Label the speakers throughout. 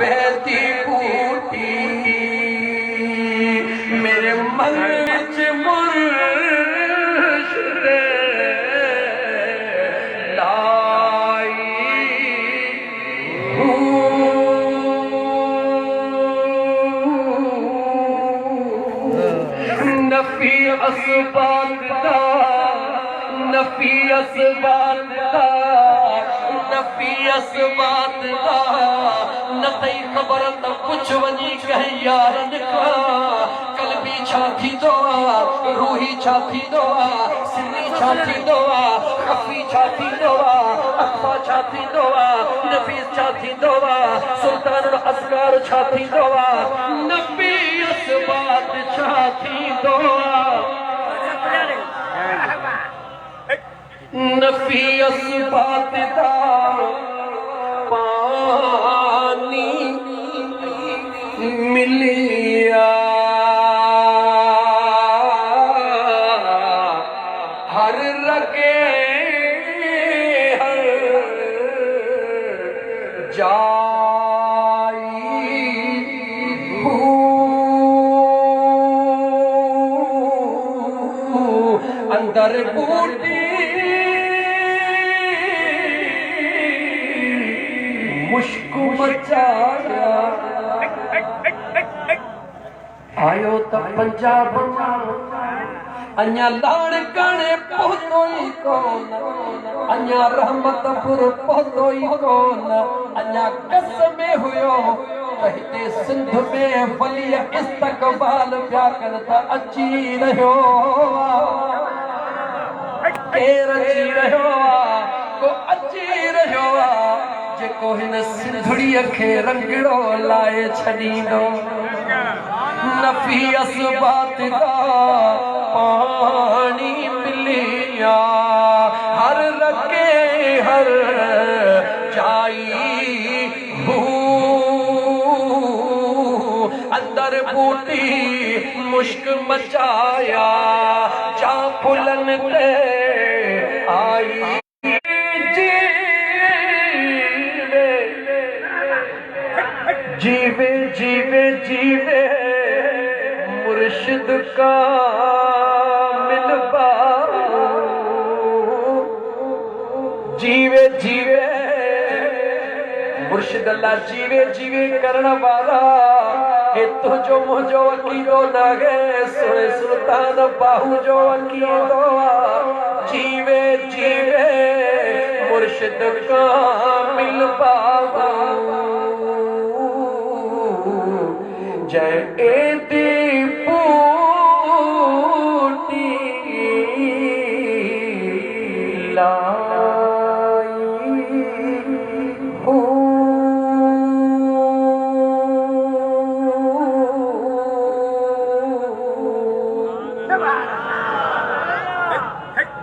Speaker 1: बहती बूटी मेरे मन विच मुर्शिद लाई नफी असबात दा नफी असबात दा नफी असबात दा नतई खबर त कुछ वनी कह यारन का कलबी छाती दोआ रूही छाती दोआ सिनी छाती दोआ खफी छाती दोआ अखफा छाती दोआ नफीस छाती दोआ सुल्तानुल असगार छाती दोआ नफी असबात छाती दोआ नफी असबात दा पानी मिलिया हर रगे हर जाई अंदर बूटी मुश्क मचाया आयो त पंजाब अन्या लाड़ काने पहुतोई कौन अन्या रहमतपुर पहुतोई कौन अन्या कसम हुयो कहते सिंध में फली इस्तकबाल प्या करता अची रहो केर अची रहो को अची रहो जेको हिन सिंधड़ीअ खे रंगड़ो लाए छॾींदो नफी असबात दा पानी मिलिया हर रगे हर जाई अंदर बूटी मुश्क मचाया जा फुलन ते आई जीवे जीवे जीवे मुर्शिद का मिलबा जीवे जीवे मुर्शिद अल्लाह जीवे जीवे करने वाला हे तो जो मुझो अकीदो नागे सोए सुल्तान बाहू जो अकीदो जीवे जीवे मुर्शिद का मिलबा जय एती पूटी लाई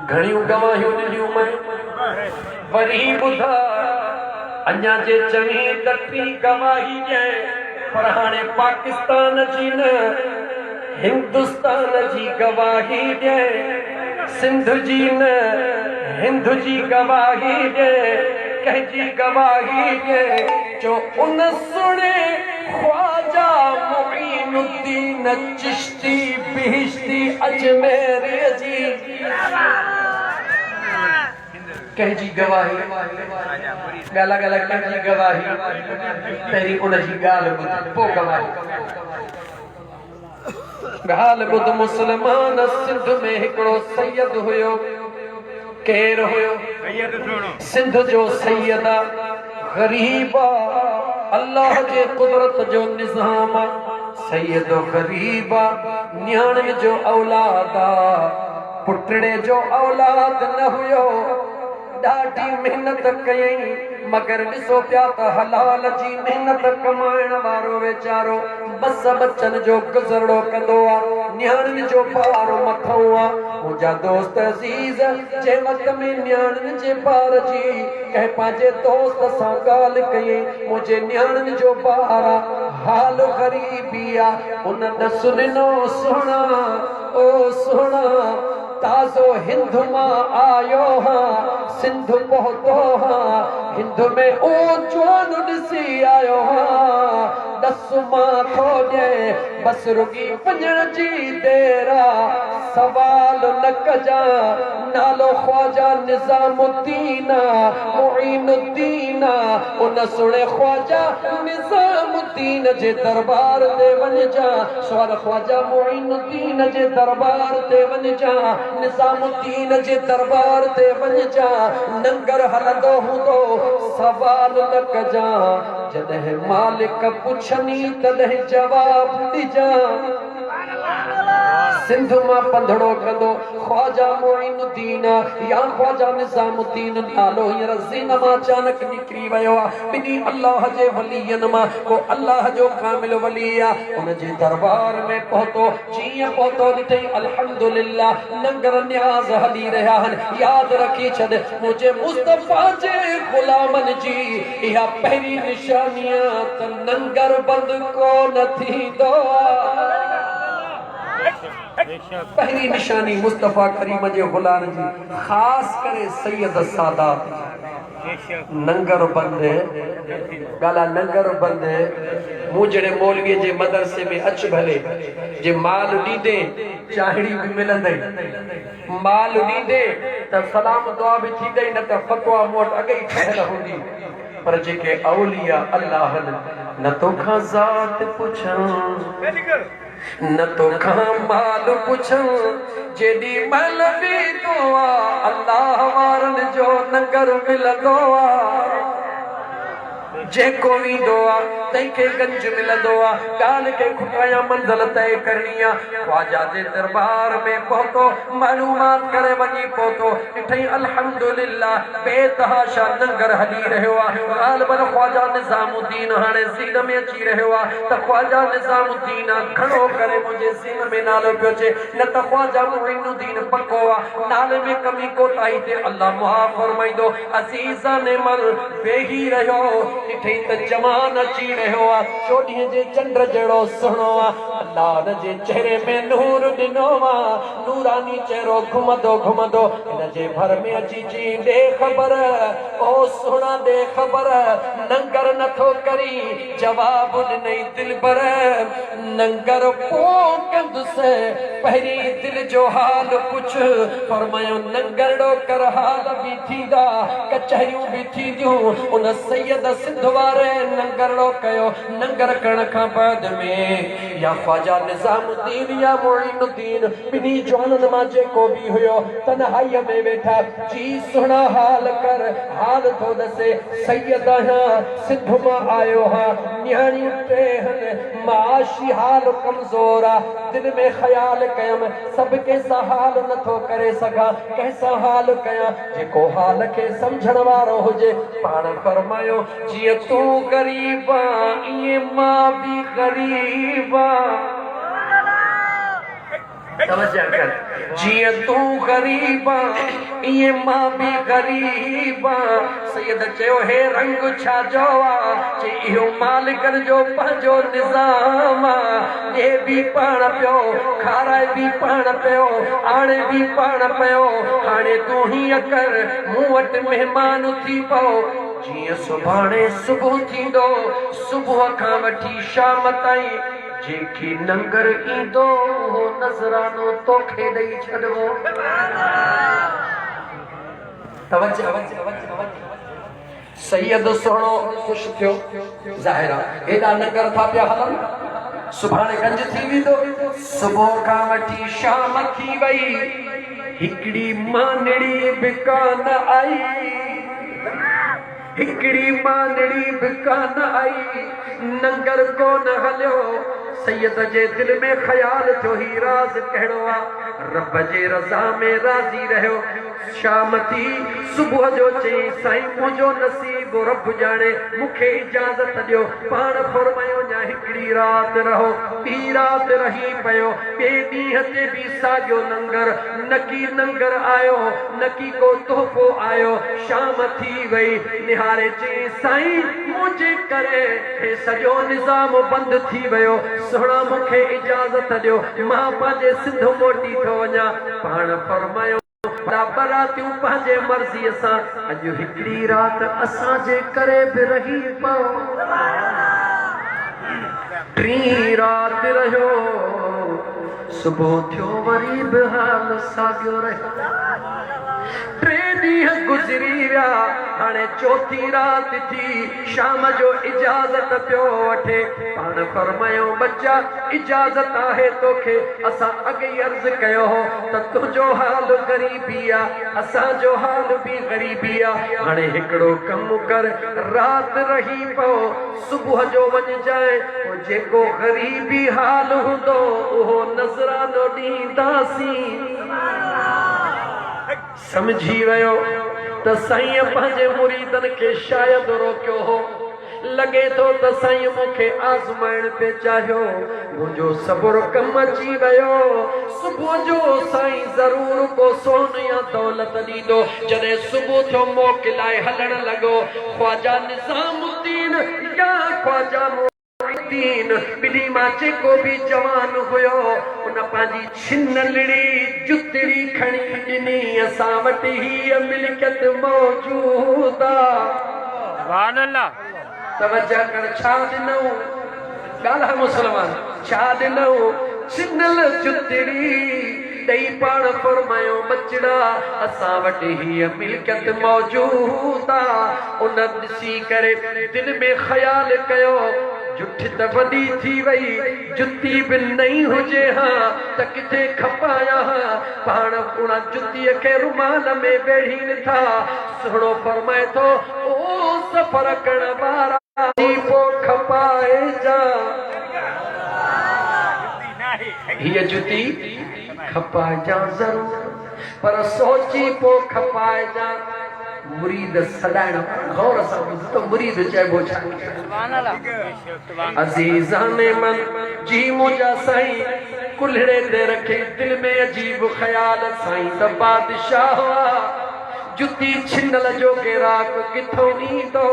Speaker 1: घणियूं गवाहियूं ॾिनियूं मैं वरी ॿुधा अञा जे चङी तकड़ी गवाही ॾिए पर हाणे पाकिस्तान जी न हिंदुस्तान जी गवाही ॾिए सिंध जी न हिंद जी गवाही ॾिए कंहिंजी गवाही ॾिए जो उन सुणे ख्वाजा मुईनुद्दीन चिश्ती बिहिश्ती अजमेरी जी कंहिंजी गवाही गाला गाला कंहिंजी गवाही पहिरीं उनजी ॻाल्हि ॿुध पोइ गवाही ॻाल्हि ॿुध मुस्लमान सिंध में हिकिड़ो सैयद हुयो केर हुयो सिंध जो सैयद गरीब अल्लाह जे कुदरत जो निज़ाम सैयद गरीब न्याणनि जो औलाद पुटड़े जो औलाद न हुयो ॾाढी मेहनत कयई मगर ॾिसो पिया त हलाल जी मेहनत कमाइण वारो वेचारो बस बचन जो गुज़रड़ो कंदो आहे न्याणनि जो पार मथां आहे मुंहिंजा दोस्त अज़ीज़ जे वक़्त में न्याणनि जे पार जी कंहिं पंहिंजे दोस्त सां ॻाल्हि कयई मुंहिंजे न्याणनि जो पार हाल ग़रीबी आहे उन ॾस ॾिनो सुहिणा ओ सुहिणा ताज़ो हिंद मां आयो हाँ सिंध पहुतो हाँ हिंद में ओ जवान ॾिसी आयो हाँ सुमा थो ॾे बस रुगी वञण जी देरा सवाल न कजा नालो ख्वाजा निजामुद्दीन मुईनुद्दीन उन सुणे ख्वाजा निजामुद्दीन जे दरबार ते वञजा स्वर ख्वाजा मुईनुद्दीन जे दरबार ते वञजा निजामुद्दीन जे दरबार ते वञजा नंगर हलंदो हूंदो सवाल न कजा जॾहिं मालिक पुछनी तॾहिं जवाब ॾिजा सिंध मां पंधड़ो कंदो ख्वाजा मुईनुद्दीन या ख्वाजा निजामुद्दीन नालो हींअर ज़हन मां अचानक निकिरी वियो आहे ॿिन्ही अल्लाह जे वलीयनि मां को अल्लाह जो कामिल वली आहे उन जे दरबार में पहुतो जीअं पहुतो ॾिठई अल्हम्दुलिल्लाह नंगर न्याज़ हली रहिया आहिनि यादि रखी छॾ मुंहिंजे मुस्तफ़ा जे ग़ुलामनि जी इहा पहिरीं निशानी आहे त नंगर बंदि कोन थींदो आहे पहली निशानी मुस्तफा करीम जे गुलाम जी खास करे सैयद सादात नंगर बंदे गाला नंगर बंदे मुजड़े मौलवी जे मदरसे में अच भले जे माल ॾींदे चाहड़ी भी मिलंदे माल ॾींदे त सलाम दुआ भी थींदे न त फतवा मोट अगे ही ठहल हूंदी पर जेके औलिया अल्लाह न तोखां ज़ात पुछां न तोखां माल पुछां जेॾी महिल बि दुआ अल्लाह वारनि जो नंगर मिलंदो आहे जेको ईंदो आहे तंहिंखे गंज मिलंदो आहे ॻाल्हि खे खुटाया मंज़िल तय करणी आहे ख्वाजा जे दरबार में पहुतो मालूमात करे वञी पहुतो ॾिठई अल्हम्दुलिल्लाह बेतहाशा नंगर हली रहियो आहे ग़ालिबन ख्वाजा निज़ामुद्दीन हाणे ज़हन में अची रहियो आहे त ख्वाजा निज़ामुद्दीन खड़ो करे मुंहिंजे ज़हन में नालो पियो अचे न त ख्वाजा मुईनुद्दीन पको आहे नाले में कमी कोताही ते अल्लाह मुआफ़ फरमाईंदो अज़ीज़ा ने मल वेही रहियो ॾिठई त जवान अची रहियो आहे चोॾींहं जे चंड जहिड़ो सुहिणो आहे अल्लाह जे चेहरे में नूर ॾिनो आहे नूरानी चेहरो घुमंदो घुमंदो हिन जे भर में अची चई ॾे ख़बर ओ सुहिणा ॾे ख़बर नंगर नथो करी जवाब ॾिनई दिलबर नंगर पोइ कंदुसि पहिरीं दिल जो हाल पुछ फरमायो नंगरड़ो कर हाल बि थींदा कचहरियूं बि थींदियूं उन सैयद सिंध वारे नंगरड़ो कयो नंगर करण खां बाद में या ख्वाजा निजामुद्दीन या मुईनुद्दीन ॿिन्ही जवाननि मां जेको बि हुयो तन्हाईअ में वेठा जी सुहिणा हाल कर हाल थो ॾसे सैयद आहियां सिंध मां आयो हां न्याणियूं टे आहिनि माशी हाल कमज़ोर आहे दिलि में ख़्याल कयमि सभु कंहिंसां हाल नथो करे सघां कंहिंसां हाल कयां जेको हाल खे सम्झण वारो हुजे पाण फरमायो जिए तू गरीबा ये मां भी गरीबा जिए तू गरीबा ये मां भी गरीबा सैयद चयो हे रंग छा जो आहे चे इहो मालिकनि जो पंहिंजो निज़ाम आहे ॾे बि पाण पियो खाराए बि पाण पियो आणे बि पाण पियो हाणे तूं हीअं कर मूं वटि महिमान थी पओ जीअं सुभाणे सुबुह थींदो सुबुह खां वठी शाम ताईं जेकी नंगर ईंदो उहो नज़रानो तोखे ॾेई छॾिबो सैयद सुहिणो ख़ुशि थियो ज़ाहिर आहे हेॾा नंगर था पिया हलनि सुभाणे गंज थी वेंदो सुबुह खां वठी शाम थी वई हिकिड़ी मानड़ी बि कान आई हिकिड़ी मानड़ी बि कान आई नंगर कोन हलियो सैयद जे दिल में ख्याल थियो ही राज़ कहिड़ो आहे रब जे रज़ा में राज़ी रहियो शाम थी सुबुह जो चई साईं मुंहिंजो नसीब रब ॼाणे मूंखे इजाज़त ॾियो पाण फरमायो या हिकिड़ी राति रहो ॿी राति रही पियो ॿिए ॾींहं ते बि साॻियो नंगर न की नंगर आयो न की को तोहफ़ो आयो शाम थी वई निहारे चई साईं मुंहिंजे करे हे सॼो निज़ाम बंदि थी वियो सुहिणा मूंखे इजाज़त ॾियो मां पंहिंजे सिंध मोटी थो वञा पाण फरमायो बरातियूं पंहिंजे मर्ज़ीअ सां अॼु हिकिड़ी राति असांजे करे बि रही पओ टी रात रहो सुबह थियो वरी बेहाल सागियो रहो टे ॾींहं गुज़री विया हाणे चौथी रात थी शाम जो इजाज़त पियो वठे पाण फरमायो बच्चा इजाज़त आहे तोखे असां अॻे अर्ज़ कयो हो त तुंहिंजो हाल ग़रीबी आहे असांजो हाल बि ग़रीबी आहे हाणे हिकिड़ो कमु कर रात रही पओ सुबुह जो वञजांइ पोइ जेको ग़रीबी हाल हूंदो उहो नज़रानो ॾींदासीं समझी वियो त साईं पंहिंजे मुरीदनि खे शायदि रोकियो हो लगे तो साईं मूंखे आज़माइण पे चाहियो मुंहिंजो सब्र कम अची वियो सुबुह जो साईं ज़रूर को सोन या दौलत ॾींदो जॾहिं सुबुह थियो मोकिलाए हलण लॻो ख्वाजा निज़ामुद्दीन या ख्वाजा बिनी मां जेको बि जवान हुयो उन पंहिंजी छिनलड़ी जुतड़ी खणी ॾिनी असां वटि हीअ मिल्कियत मौजूद आहे तवज्जो कर छा ॾिनऊं ॻाल्हि मुस्लमान छा ॾिनऊं छिनल जुतड़ी ॾेई पाण फरमायो बचड़ा असां वटि हीअ मिल्कियत मौजूद आहे उन ॾिसी करे दिलि में ख़्याल कयो जुठी त वॾी थी वई जुती बि नई हुजे हा त किथे खपाया हा पाण उन जुतीअ खे रुमाल में वेढ़ीनि था सुहिणो फरमाए थो ओ सफ़र करण वारा पोइ खपाए जा हीअ जुती खपाए जा ज़रूर पर सोची पोइ खपाए जा मुरीद सदाइण गौर सां ॿुध त मुरीद चइबो छा अज़ीज़ाने मन जी मुंहिंजा साईं कुल्हड़े ते रखे दिलि में अजीब ख़्याल साईं त बादशाह हुआ जुती छिनल जो गिराक किथों ईंदो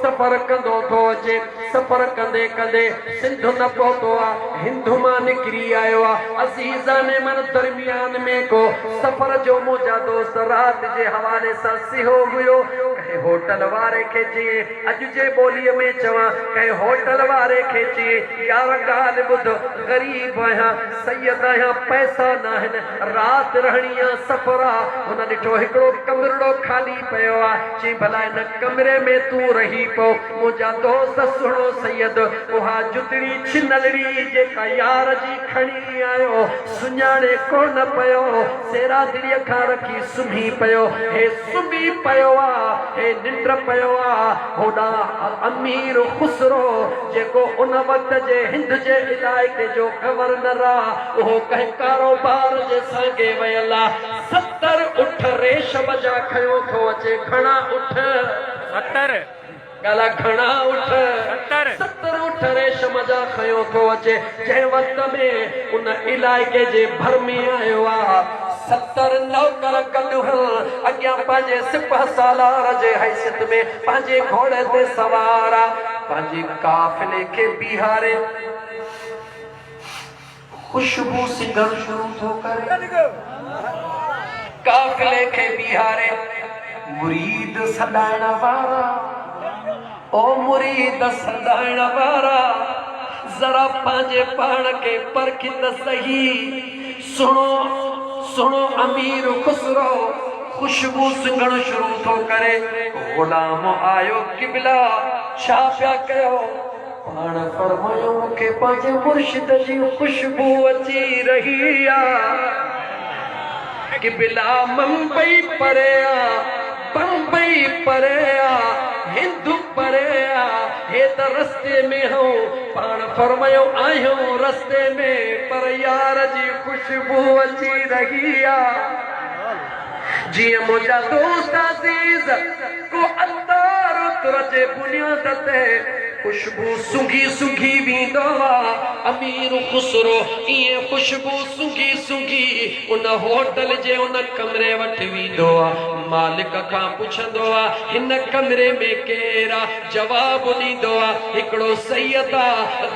Speaker 1: सफ़र कंदो थो अचे सफ़र कंदे कंदे सिंध न पहुतो आहे हिंद मां निकिरी आयो आहे अज़ीज़ाने मन दरमियान में को सफ़र जो मुंहिंजा दोस्त राति जे हवाले सां सिहो हुयो कंहिं होटल वारे खे चई अॼु जे ॿोलीअ में चवां कंहिं होटल वारे खे चई यार ॻाल्हि ॿुध ग़रीब आहियां सैयद आहियां पैसा न आहिनि राति रहणी आहे सफ़र आहे हुन ॾिठो हिकिड़ो कमरो ख़ाली पियो आहे चई भला हिन कमरे में तूं रही पो मुंहिंजा दोस्त सुहिणो सैयद उहा जुतड़ी छिनलड़ी जेका यार जी खणी आयो सुञाणे कोन पियो सेरा दिलीअ खां रखी सुम्ही पियो हे सुम्ही पियो आहे हे निंड पियो आहे होॾां अमीर खुसरो जेको उन वक़्त जे हिंद जे इलाइक़े जो गवर्नर आहे उहो कंहिं कारोबार जे सांगे वियल आहे 70 उठ रेशम जा खयो थो अचे घणा उठ 70 गाला घणा उठ 70 उठ रेशम जा खयो थो अचे जंहिं वक़्त में उन इलाइक़े जे भर में आयो आहे 70 नौकर गॾु अॻियां पंहिंजे सिपह सालार जे हैसियत में पंहिंजे घोड़े ते सवार आहे पंहिंजे काफ़िले खे बीहारे खुशबू सिंघण शुरू थो करे काफ़िले खे बीहारे मुरीद सॾाइण वारा ओ मुरीद सॾाइण वारा जरा पंहिंजे पाण खे परखी त सही सुणो अमीर खुसरो खुशबू सिंघण शुरू थो करे गुलाम आयो किबला छा पिया कयो पाण फरमायो मूंखे पंहिंजे मुर्शिद जी खुशबू अची रही आहे किबला मुंबई परे बम्बई परे हिंद परे हे त रस्ते में हो पाण फरमायो आहियो रस्ते में पर यार जी खुशबू अची रही आहे जीअं मुंहिंजा दोस्त अज़ीज़ को अंदर उतर जे बुनियाद ते खुशबू सुंघी वेंदो आहे अमीर खुसरो ईअं खुशबू सुंघी उन होटल जे उन कमरे वटि वेंदो आहे मालिक का पुछंदो आ हिन कमरे में केरा जवाब दींदो आ हिकड़ो सैयदा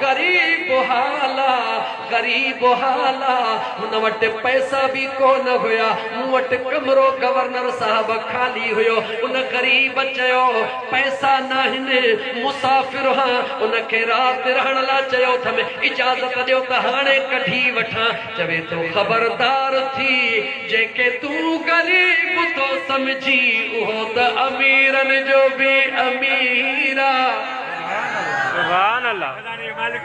Speaker 1: गरीब हाला हुन वट पैसा भी कोन हुया मूं वट कमरो गवर्नर साहब खाली हुयो उन गरीब चयो पैसा नाहिन मुसाफिर हां उनखे रात रहण ला चयो थ में इजाजत दियो त हाणे कढी वठा चवे तो खबरदार थी जेके तू गरीब तो समझी उहो त अमीरन जो भी अमीरा सुभान अल्लाह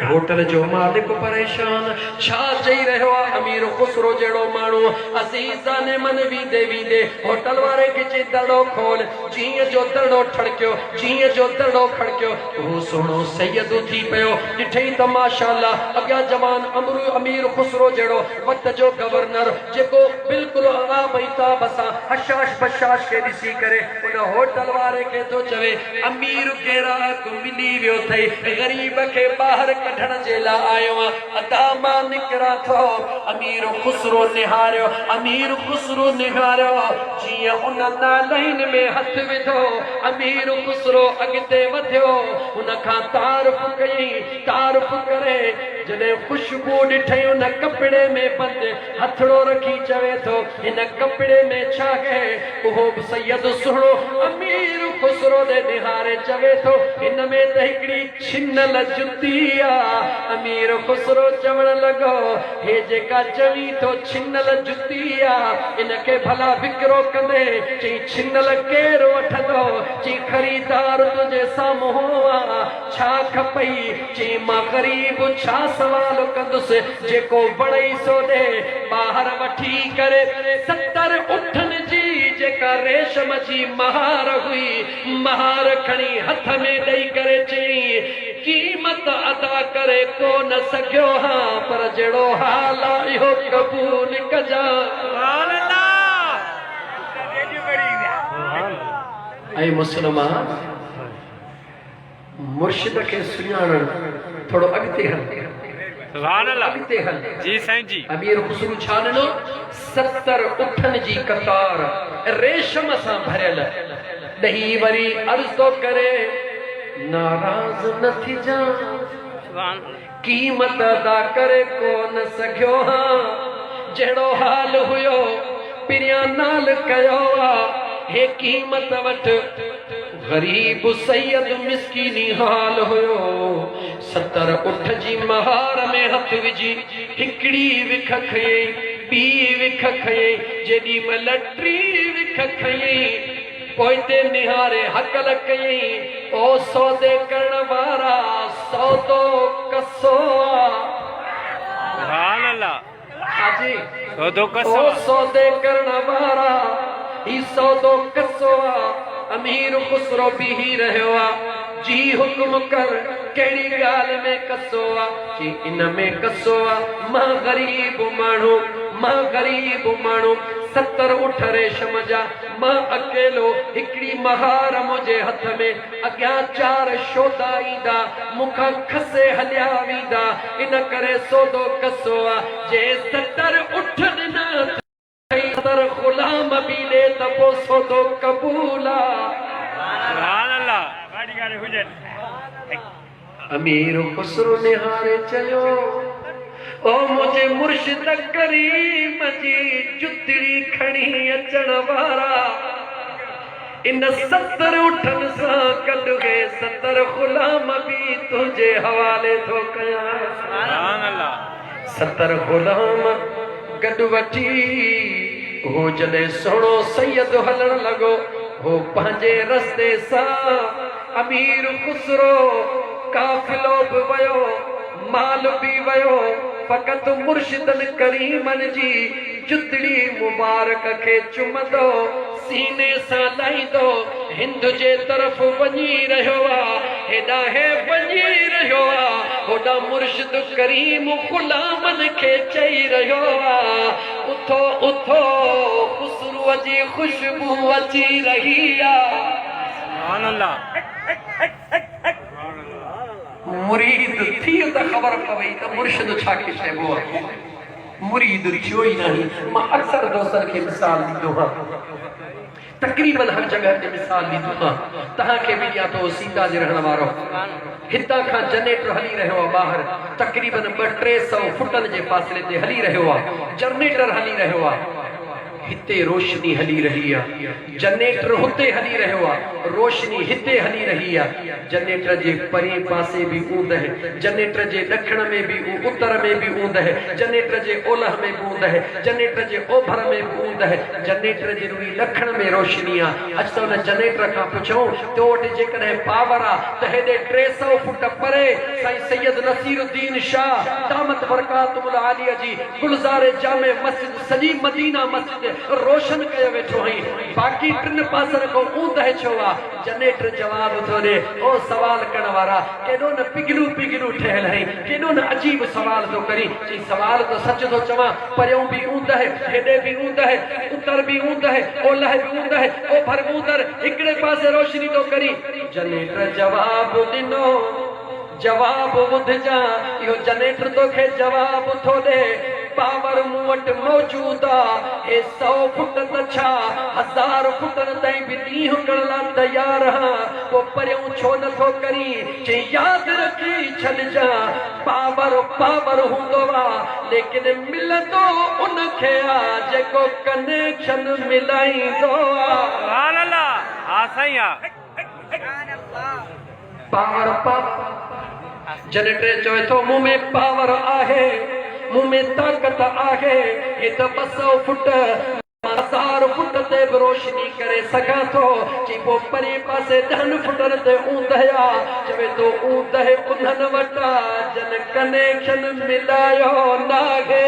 Speaker 1: होटल जो मालिक परेशान छा चई रहो अमीर खुसरो जेड़ो मानू अजीजा ने मन वीदे वीदे होटल वाले के चे दड़ो खोल जीअं जो दड़ो खड़क्यो वो सोनो सैयद थी पयो डिठई त माशाअल्लाह अग्या जवान अमीर खुसरो जेड़ो वक्त जो गवर्नर जेको बिल्कुल आला बैताब सा हशाश बशाश के दिसी करे उन होटल वाले के तो चवे अमीर केरा तू मिली वियो थई गरीब के बाहर कढण जे ला आयो अदा मां निकरा थो अमीर खुसरो निहारियो जिया उन नालैन में हथ विधो अमीर खुसरो अगते वधियो उन खां तारीफ करे जने खुशबू ॾिठई उन कपड़े में बंद हथड़ो रखी चवे थो इन कपड़े में छा है उहो सैयद सुहिणो अमीर खुसरो दे निहारे चवे थो इन में त हिकड़ी छिनल जुती आ अमीर खुसरो चवण लॻो हे जेका चवी थो छिनल जुती आ इनखे भला विकिरो कंदे चई छिनल केरु वठंदो चई ख़रीदार तुंहिंजे साम्हूं आ छा खपई चई मां ग़रीब छा सवाल कंदुसि जेको बड़ई सो दे ॿाहिर वठी करे 70 उठनि जी जेका रेशम जी महार हुई महार खणी हथ में ॾेई करे चई कीमत अदा करे कोन सघियो हां पर जहिड़ो हाल आहे इहो क़बूल कजां ऐं मुस्लमान मुर्शिद के सुञाणण थोड़ो अॻिते हल सुभान अल्लाह अॻिते हल जी साईं जी अमीर खुसरो छा ॾिनो 70 उठनि जी कतार रेशम सां भरियल ॾही वरी अर्ज़ तो करे नाराज़ न थी जा कीमत अदा करे कोन सघियो हां जहिड़ो हाल हुयो पिरियां नाल कयो आ हे कीमत वठ गरीब सैयद मिस्कीनी हाल हुयो 70 उठ जी महार में हथ विझी हिकड़ी विख खयई ॿी विख खयई जेॾी महिल टी विख खयई पोइते निहारे हकल कयई ओ सौदे करण वारा सौदो कसो सुभान अल्लाह हाजी सौदो कसो ओ सौदे करण वारा ही सौदो कसो अमीर खुसरो भी रहियो आ जी हुक्म कर केड़ी गाल में कसो आ जी इन में कसो आ मां गरीब माण्हू 70 उठ रेशम जा मां अकेलो हिकड़ी महार मुझे हथ में अग्या 4 शोदा ईंदा मुखा खसे हलिया वींदा इन करे सौदो कसो आ जे 70 उठ ॾिना सतर गुलाम भी ले तपो सौदो कबूला सुभान अल्लाह गाड़ी गाड़ी हुजन अमीर खुसरो निहारे चयो ओ मुझे मुर्शिद करीम जी जुतड़ी खणी अचण वारा इन 70 उठन सां गॾु गए 70 गुलाम भी तुझे हवाले थो कया सुभान अल्लाह 70 गुलाम गॾु वठी हो जॾहिं सोणो सैयद हलण लॻो हो पंहिंजे रस्ते सां अमीर खुसरो काफ़िलो बि वयो माल भी वयो फ़क़त मुर्शिदन करीमन जी जुतड़ी मुबारक के चुमंदो सीने सां लाहींदो हिंद जे तरफ़ वञी रहियो आ हेॾा हे वञी रहियो आ होॾा मुर्शिद करीम गुलामन खे चई रहियो आ उथो उथो खुसरूअ जी खुशबू अची रही आ सुभान अल्लाह मुरीद थी त ख़बर पवई त मुर्शिद छा के चइबो आहे मुरीद थियो ई नहीं मां अक्सर दोस्तन खे मिसाल ॾींदो आहियां तकरीबन हर जगह ते मिसाल दी तुहा तहां के भी या तो सीता जे रहण वारो हिता खां जनरेटर हली रहियो आहे बाहर तकरीबन 200-300 फुटन जे फासले ते हली रहियो आहे जनरेटर हली रहियो आहे हिते रोशनी हली रही है जनरेटर हुते हली रहियो आहे रोशनी हिते हली रही है जनरेटर जे परे पासे भी ऊंद है जनरेटर जे दक्षिण में भी उत्तर में भी ऊंद है जनरेटर जे ओलह में भी ऊंद है जनरेटर जे ओभर में भी ऊंद है जनरेटर जे रुई दक्षिण में रोशनी आहे अज तो न जनरेटर का पुछो तो वटि जेकॾहिं पावर आहे त हेॾे 300 फुट परे साईं सैयद नसीरुद्दीन शाह दामत बरकातुल आलिया जी गुलज़ार जामे मस्जिद सजी मदीना मस्जिद रोशन कयो वेठो है बाकी टिन पासन को ऊंद है छो आहे जनरेटर जवाब थो ॾे ओ सवाल करण वारा केॾो न पिघलू पिघलू ठहियल है केॾो न अजीब सवाल तो करी चई सवाल तो सच तो चवां परियों भी ऊंद है हेॾे भी ऊंद है उत्तर भी ऊंद है ओलह भी ऊंद है ओभर ऊंदर हिकिड़े पासे रोशनी तो करी जनरेटर जवाब ॾिनो जवाब ॿुधजा इहो जनरेटर तोखे जवाब थो ॾे पावर मूं वटि मौजूद आहे 100 फुट त छा 1000 फुटन ताईं बि ॾींहुं करण लाइ तयार आहियां पोइ परियों छो नथो करी चई यादि रखी छॾिजां पावर पावर हूंदो आहे लेकिन मिलंदो उनखे आहे जेको कनेक्शन मिलाईंदो आहे पावर पावर जनरेटर चवे थो मूं में पावर आहे मुंह में ताकत आहे ये तो 200 फुट 1000 फुट ते रोशनी करे सका थो जी वो परे पासे 10 फुटन ते ऊंद है चवे तो ऊंद है उन्हन वटा जन कनेक्शन मिलायो नागे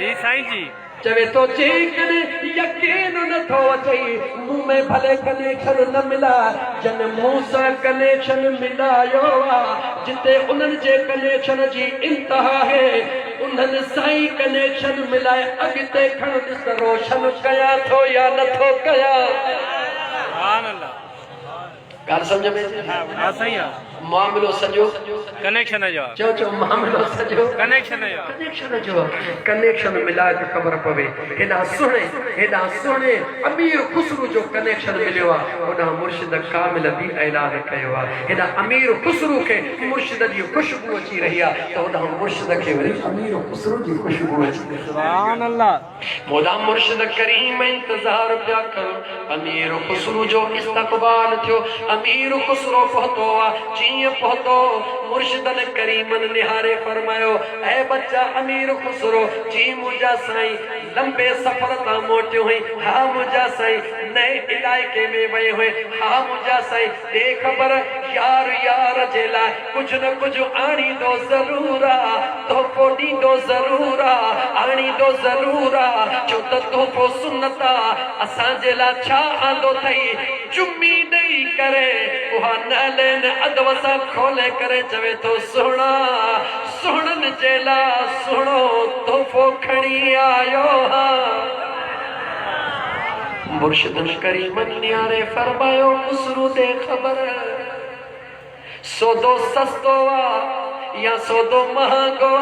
Speaker 1: जी साईं जी चवे तो जेकन यकीन न थो अचे मुंह में भले कनेक्शन न मिला जन मुंह सां कनेक्शन मिलायो जिते उन्हनि जे कनेक्शन जी इंतहा है उन्हनि साईं कनेक्शन मिलाए अॻिते खण ॾिस रोशन कया थो या नथो कया ॻाल्हि सम्झ में हा सही आहे मामलो सॼो कनेक्शन जो चो चो मामलो सॼो कनेक्शन जो कनेक्शन मिलाए त ख़बर पवे हेॾा सुहिणे अमीर खुसरू जो कनेक्शन मिलियो आहे ओॾा मुर्शिद कामिल बि ऐलान कयो आहे हेॾा अमीर खुसरू खे मुर्शिद जी ख़ुशबू अची रही आहे त ओॾा मुर्शिद खे वरी अमीर खुसरू जी ख़ुशबू अची सुभान अल्लाह ओॾा मुर्शिद करीम इंतज़ार पिया कर अमीर खुसरू जो इस्तक़बाल थियो अमीर खुसरो पहुतो आहे पहुतो मुर्शिदन करीमन निहारे फरमायो ऐ बच्चा अमीर खुसरो जी मुझा साईं लंबे सफर ता मोटियो है हा मुझा साईं नए इलाके में वए हुए हा मुझा साईं दे खबर यार यार जेला कुछ न कुछ आनी दो जरूरा तो पोडी दो जरूरा आनी दो जरूरा जो तो पो सुन्नता असा जेला छा आंदो थई चुम्मी नहीं करे वहा न लेन अदवसा खोले करे चवे तो सुना सुनन जेला सुनो तोहफो खणी आयो मुर्शिदन करीमन न्यारे फरमायो खुसरू दे खबर सौदो सस्तो या सौदो महंगो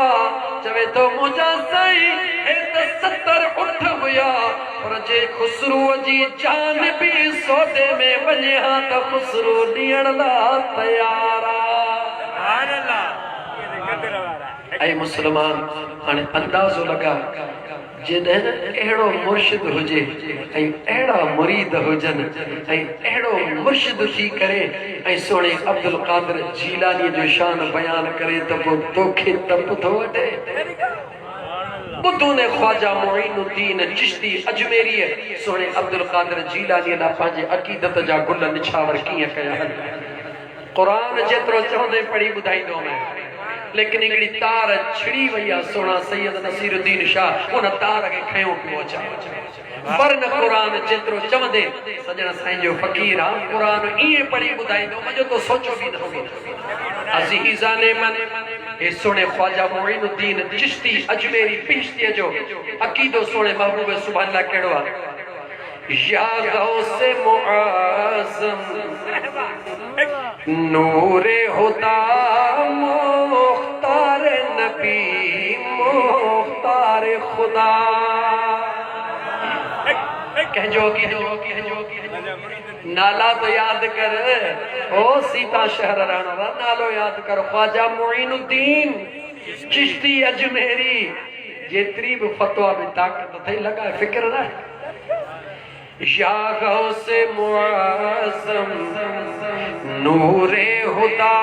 Speaker 1: चवे तो मुझा साईं ए त 70 उठ हुया पर जे खुसरू जी जान भी सौदे में वने हा त खुसरू ॾियण लाइ तयार ऐ मुसलमान हाणे अंदाज़ो लगा जॾहिं अहिड़ो मुर्शिद हुजे ऐं अहिड़ा मुरीद हुजनि ऐं अहिड़ो मुर्शिद थी करे ऐं सोणे अब्दुल कादिर जीलानी जो शान बयान करे त पोइ तोखे तप थो वठे ॿुधो ने ख्वाजा मुईनुद्दीन चिश्ती अजमेरी सोणे अब्दुल कादिर जीलानी लाइ पंहिंजे अक़ीदत जा गुल निछावर कीअं कया क़ुरान जेतिरो चवंदे पढ़ी ॿुधाईंदो मैं लेकिन हिकिड़ी तार छिड़ी वई आहे सोना सैयद नसीरुद्दीन शाह उन तार खे खयो पियो अचा पर न क़ुरान जेतिरो चवंदे सजण साईं जो फ़क़ीर आहे क़ुरान ईअं पढ़ी ॿुधाईंदो मज़ो तो सोचो बि न हो अज़ीज़ाने मन हे सोने ख्वाजा मुईनुद्दीन चिश्ती अजमेरी पिश्तीअ जो अक़ीदो सोने महबूब सुभान अल्लाह कहिड़ो आहे या गौसे मुआज़म नूरे हुदा मुख्तार नबी मुख्तार खुदा कहजो नाला तो याद कर, ओ सीता शहर राणा दा नालो याद कर, ख्वाजा मुईनुद्दीन चिश्ती अजमेरी। जेतरी भी फतवा भी ताकत थई लगा फिक्र ना। या गौसे मुआज़म नूरे हुदा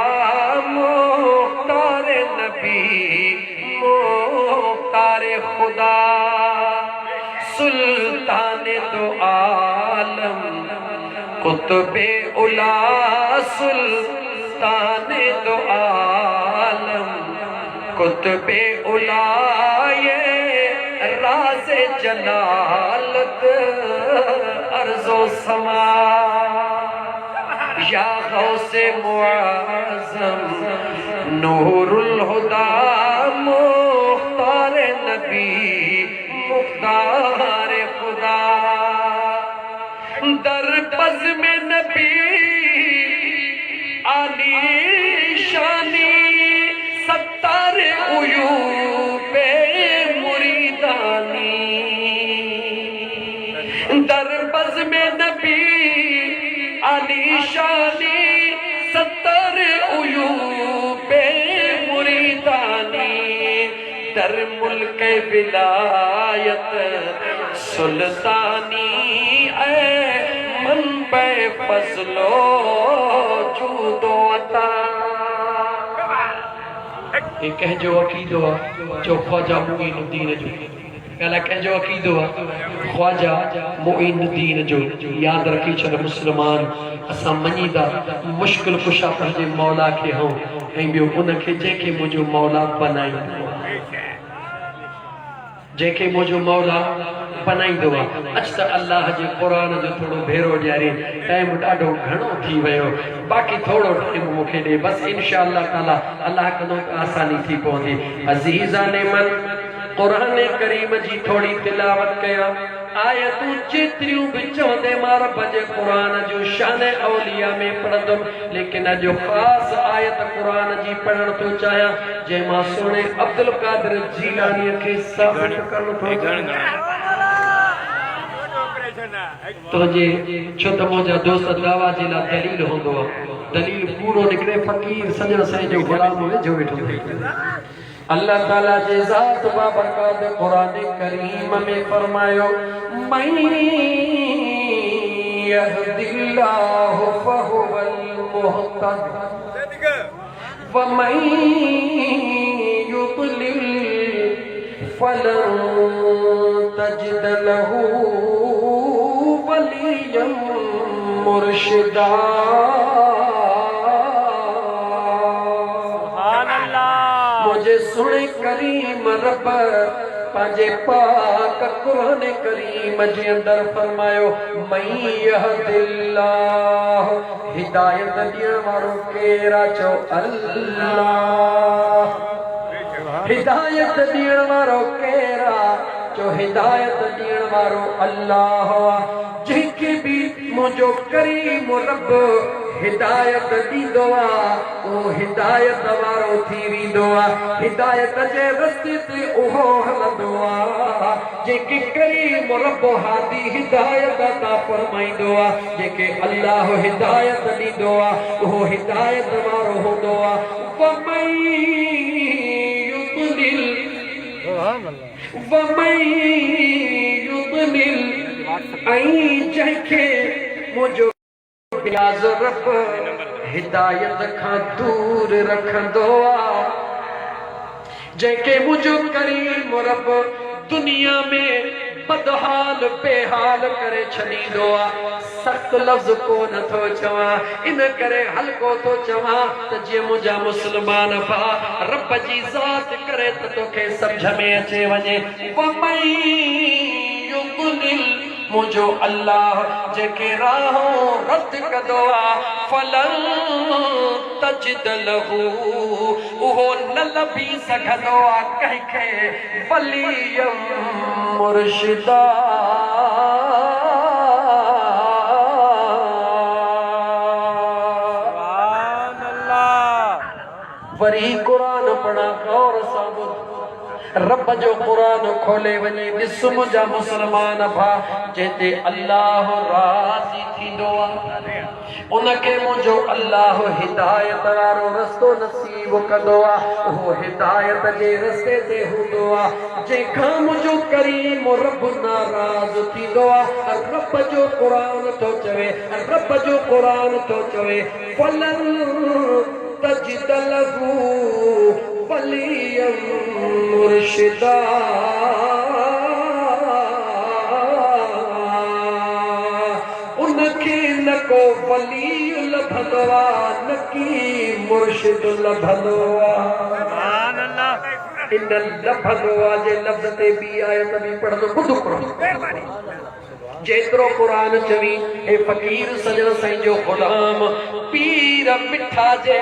Speaker 1: मुख्तार नबी मुख्तार खुदा सुल्तान दो आलम कुतुबे उला सुल्तान दो आलम कुतुबे उला ये राज़े जलालत अर्ज़ो समा। या गौसे मुआज़म नूरुल हुदा मुख्तार नबी मुख्तार खुदा दर बज़ में नबी आली शानी सत्तार उयूबे मुरीदानी। दर बज़ में नबी आली शानी सत्तार उयूबे मुरीदानी। दर मुल्क विलायत सुल्तानी ऐ मनबे फज़लो जूदो अता। ये कहजो अकीदो जो ख्वाजा मुईनुद्दीन जो कहला कहजो अकीदो ख्वाजा मुईनुद्दीन जो। याद रखी छो मुसलमान असां मञीदा मुश्किल कुशा पंहिंजे मौला खे हूं ऐं ॿियो उनखे जंहिंखे मुंहिंजो मौला बनाईंदो जंहिंखे मुंहिंजो मौला बनाईंदो आहे। अच त अल्लाह जे क़ुरान जो थोरो भेरो ॾियारे। टाइम ॾाढो घणो थी वियो, बाक़ी थोरो टाइम मूंखे ॾे बस। इंशाअल्लाह ताला अल्लाह कंदो आसानी थी पवंदी। अज़ीज़ाने मन क़ुरान करीम जी थोड़ी तिलावत कया। आयतूं जेतिरियूं बि चवंदे मां रब जे क़ुरान जो शान औलिया में पढ़ंदुमि, लेकिन अॼु ख़ासि आयत क़ुरान जी पढ़ण थो चाहियां जंहिं मां सुहिणे अब्दुल कादिर जीलानीअ खे साबित करणो थो चाहियां। तुंहिंजे छो त मुंहिंजा दोस्त दावा जे लाइ दलील हूंदो आहे, दलील पूरो निकिरे फ़क़ीर सॼण साईं जो ग़ुलाम वेझो वेठो थिए। अल्लाह ताला जे ज़ात बाबरकात क़ुरान करीम में फरमायो मई यहदिल्लाहु फहुवल मुहतद व मई युद्लिल फलन तजिद लहू वलिय्यन मुर्शिदा। मुझे सुने करीम रब पंहिंजे पाक क़ुरान करीम जे अंदर फरमायो मई यहदिल्लाह हिदायत ॾियण वारो केरा चो अल्लाह। हिदायत ॾियण वारो केरा चो हिदायत ॾियण वारो अल्लाह। जंहिंखे बि मुंहिंजो करीम रब हिदायत ॾींदो आहे उहो हिदायत वारो थी वेंदो आहे, हिदायत जे रस्ते ते उहो हलंदो आहे। जेके करीम रब हादी हिदायत अता फरमाईंदो आहे, जेके अल्लाह हिदायत ॾींदो आहे उहो हिदायत वारो हूंदो आहे। ऐं जंहिंखे मुंहिंजो रब हिदायत खां दूर रखंदो आहे, जंहिंखे मुंहिंजो करीम रब दुनिया में बदहाल बेहाल करे छॾींदो आहे। सख़्त लफ़्ज़ को नथो चवां, इन करे हल्को थो चवां त जीअं मुंहिंजा मुस्लमान भाउ रब जी ज़ात करे त तोखे सम्झ में अचे वञे। मुंहिंजो अल्लाह जेके राहों रद कंदो आहे फलन तजिद लहू उहो न लभी सघंदो आहे कंहिंखे वलिय्यन मुर्शिदा। वरी क़ुरान पढ़ा गौर सां ॿुध। रब जो कुरान खोले वनी ॾिस मुंहिंजा मुसलमान भा जेते अल्लाह राज़ी थींदो आहे उनखे मुंहिंजो अल्लाह हिदायत वारो रस्तो नसीब कंदो आहे उहो हिदायत जे रस्ते ते हूंदो आहे जंहिंखां मुंहिंजो करीम रब नाराज़ थींदो आहे रब जो क़ुरान थो चवे रब जो क़ुरान थो चवे फलन तजिद लहू वलिय्यन मुर्शिदा उनखे न को वली लभंदो आहे न की मुर्शिद लभंदो आहे इन लभंदो आहे जे लफ़्ज़ ते बि आयत बि पढ़ंदो ख़ुदि क़ुरान जेतिरो क़ुरान चवी हे फ़क़ीर सजण साईं जो ग़ुलाम पीर मिठा जे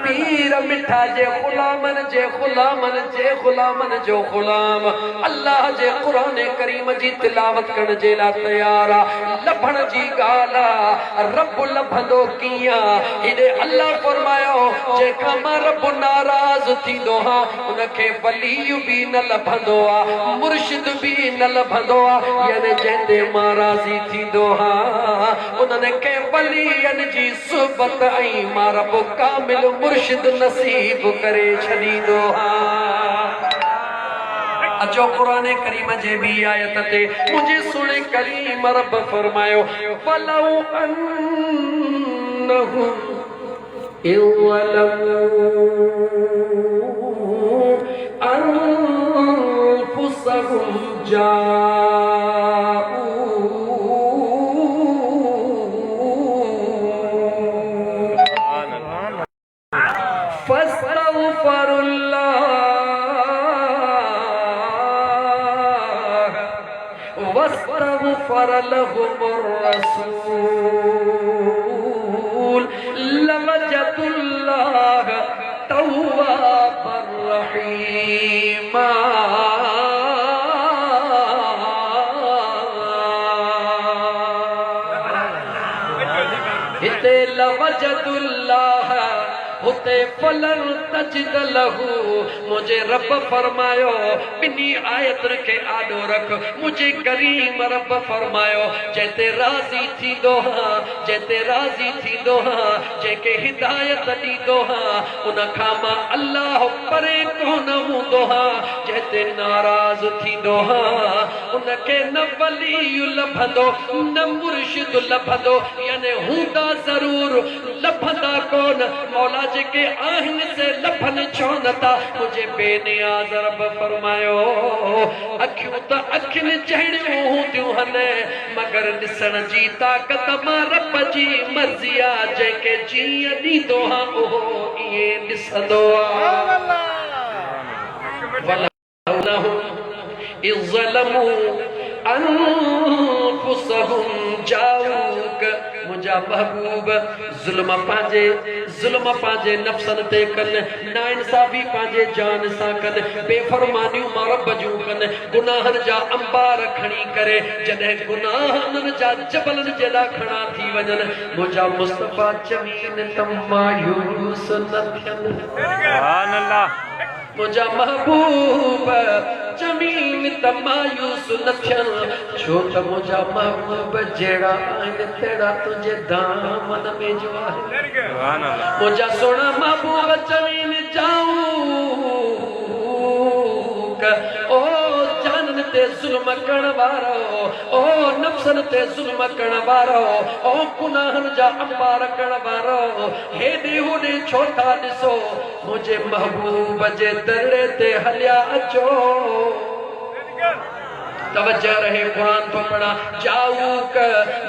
Speaker 1: पीर मिठा जे ग़ुलामन जे ग़ुलामन जे ग़ुलामन जो ग़ुलाम अल्लाह जे क़ुरान करीम जी तिलावत करण जे लाइ तयार आहे लभण जी ॻाल्हि आहे रब लभंदो कीअं हेॾे अल्लाह फरमायो जेका मां रब नाराज़ थींदो हा उनखे वली बि न लभंदो आहे मुर्शिद बि न लभंदो आहे यानी जंहिंते मां राज़ी थींदो हा उन्हनि खे वलियनि जी सुहबत ऐं मां रब कामिल मुर्शिद नसीब करे छॾींदो हा अचो क़ुरान करीम जे बि आयत ते मुंहिंजे सुहिणे करीम रब फरमायो फलौ अन्नहुम इज़लमू अनफुसहुम واستغفر لهم الرسول لوجدوا الله توابا رحيما لوجدوا الله हुते फलन तजिद लहू मुझे रब फरमायो बिनी आयतन के आडो रख मुझे करीम रब फरमायो जेते राज़ी थींदो हा जेते राज़ी थींदो हा जेके हिदायत ॾींदो हा उन खां मां अल्लाह परे कोन हूंदो हा जेते नाराज़ थींदो हा उनखे न वली लभंदो न मुर्शिद लभंदो यानी हूंदा ज़रूर लभंदा कोन मौला जेके आहिनि से लभन छो नथा मुझे बेनियाज़ रब फरमायो अखियूं त अखियुनि जहिड़ियूं हूंदियूं हने मगर ॾिसण जी ताक़त मां रब जी मर्ज़ी आहे जेके जीअं ॾींदो हा उहो ईअं ॾिसंदो आहे इज़लमू अनफुसहुम जाऊक मुंहिंजा महबूब ज़ुल्म पंहिंजे नफ़्सन ते कनि नाइंसाफ़ी पंहिंजे जान सां कनि बेफ़रमानियूं मां रब जूं कनि गुनाहनि जा अंबार खणी करे जॾहिं गुनाहनि जा जबलनि जेॾा खणा थी वञनि मुंहिंजा मुस्तफ़ा जमीन त मायूस न थियनि सुभान अल्लाह मुझा महबूब जमीन त मायूस न थियनि छो त मुझा महबूब जहिड़ा आहिनि तहिड़ा तुंहिंजे दामन में जो आहे मुझा सोना महबूब जमीन जाऊं ओ जानन ते जुल्म करण वारो ओ नफ्सन ते जुल्म करण वारो ओ गुनाहन जा अंबार करण वारो हेॾे होॾे छो था ॾिसो मुझे महबूब जे दरे ते हलिया अचो तवज्जो रहे कुरान तो पढ़ा जाऊक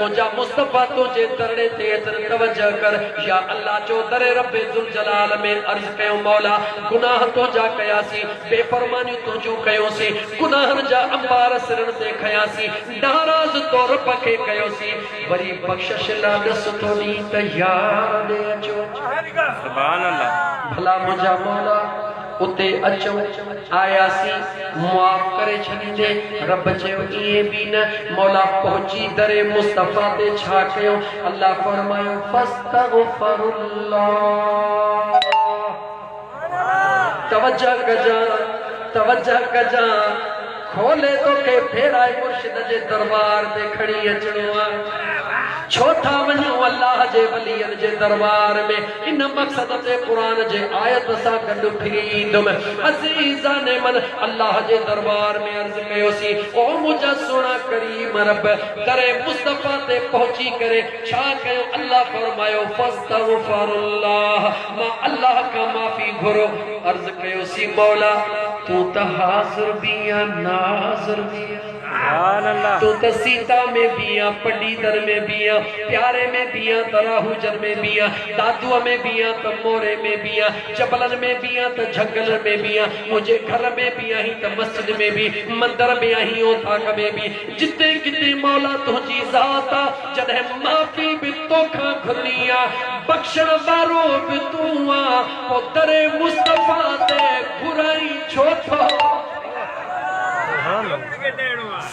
Speaker 1: मुझा मुस्तफा तुझे दरे ते तवज्जो कर या अल्लाह जो दरे रब्बे जुल जलाल में अर्ज कयो मौला गुनाह तो जा कयासी बेफरमानी तो जो कयोसी गुनाहन जा अंबार सिरन ते खयासी नाराज तो रब के कयोसी वरी बख्शिश ला दस तो नी तैयार दे अचो सुभान अल्लाह भला मुझा मौला उते अचो आयासी मुआफ करे छॾींदे रब चयो इहे बि न मौला पहुची दरे मुस्तफा ते छा कयो अल्लाह फरमायो फस्तगफिरुल्लाह तवज्जो कजो तवज्जो कजा खोले तो के फेराए मुर्शिद जे दरबार ते खड़ी अचणो आ छोटा वञो अल्लाह जे वलियन जे दरबार में इन मकसद ते कुरान जे आयत सा गडु फिरींदुम अजीज़ान मन अल्लाह जे दरबार में अर्ज कयोसी ओ मुझा सोना करीम रब करे मुस्तफा ते पहुंची करे छा कयो अल्लाह फरमायो फस्तगफिरुल्लाह मां अल्लाह का माफी घुरो अर्ज कयोसी मौला तू त हाजिर बिया नाज़िर बिया तू तो सीता में बिया पटीदर में बिया प्यारे में बिया तराहुजर में बिया दादुआ में बिया तो मोरे में बिया जबलन में बिया तो झंगल में बिया मुझे घर में बिया ही तो मस्जिद में भी मंदिर में ही ओथा में भी जिते किते मौला तुझी जाता जदे माफी भी तोखा खुलिया बख्शण वारो भी तू आ पुतरे मुस्तफा ते बुराई छोथो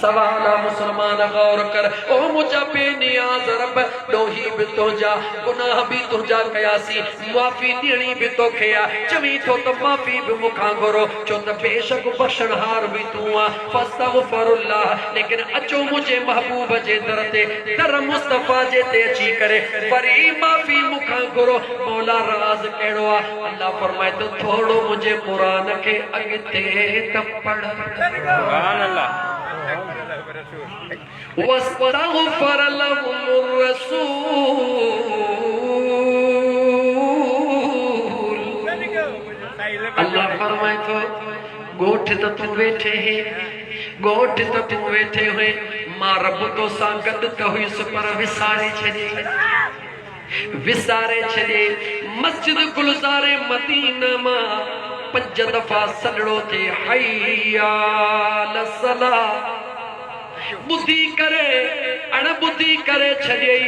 Speaker 1: सवाला मुसलमान गौर कर ओ मुझा बेनियाज रब दोही भी तुझा गुनाह भी तुझा कयासी माफी देनी भी तो खया चवी तो माफी भी मुखा घुरो चो त बेशक बख्शणहार भी तू आ फस्तगफिरुल्लाह लेकिन अचो मुझे महबूब जे दर ते दर मुस्तफा जे ते अची करे वरी माफी मुखा घुरो मौला राज केड़ो आ अल्लाह फरमाए तो थोड़ो मुझे कुरान के अगते त पढ़ सुभान अल्लाह वस्तगफर लहुमुर रसूल अल्लाह फरमाए तो गोठ तो तू बैठे है गोठ तो तू बैठे हुए मां रब तो सांगत तो हुई पर विसारे छे मस्जिद गुलजारे मदीना मां 5 दफा सलड़ो थे हय्या लसला बुद्धि करे अणबुद्धि करे छॾियई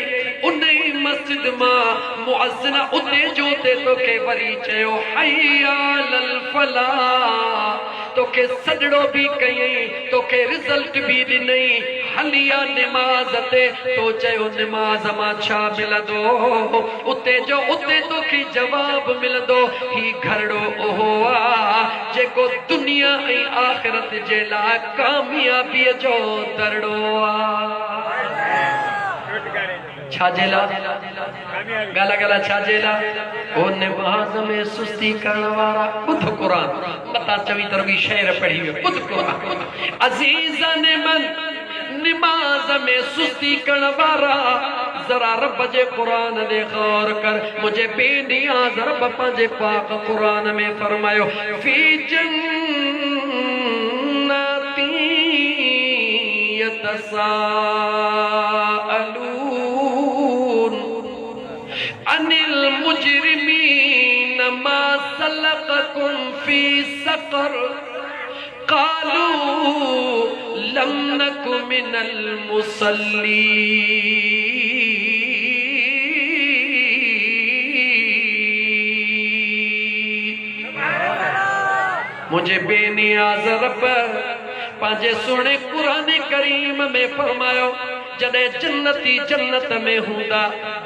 Speaker 1: उन मस्जिद मां मुअज्जिन उते जो ते तोखे वरी चयो हय्या लल फलाह तोखे सजड़ो भी कयई तोखे रिजल्ट भी ॾिनई हलिया नमाज ते तो चयो नमाज मां छा मिलंदो उते जो उते तोखे जवाब मिलंदो ही घरड़ो ओहो आ जेको दुनिया ऐं आखिरत जे लाइ कामयाबीअ जो दरड़ो आ छाजेला गाला गाला छाजेला ओ नमाज में सुस्ती करण वारा बुध कुरान बता चवी तरवी शेर पढ़ी बुध कुरान अजीज़ान मन नमाज में सुस्ती करण वारा जरा रब जे कुरान दे गौर कर मुझे बेनियाज रब पंहिंजे पाक कुरान में फरमायो फी जन्नती यतसाअलून अनिल मुजरिमीन मा सलककुम फी सकर कालू लम नकु मिनल मुसल्लीन मुझे बेनियाज रब पांजे सोने कुरान करीम में फरमायो जदे जन्नती जन्नत में हुंदा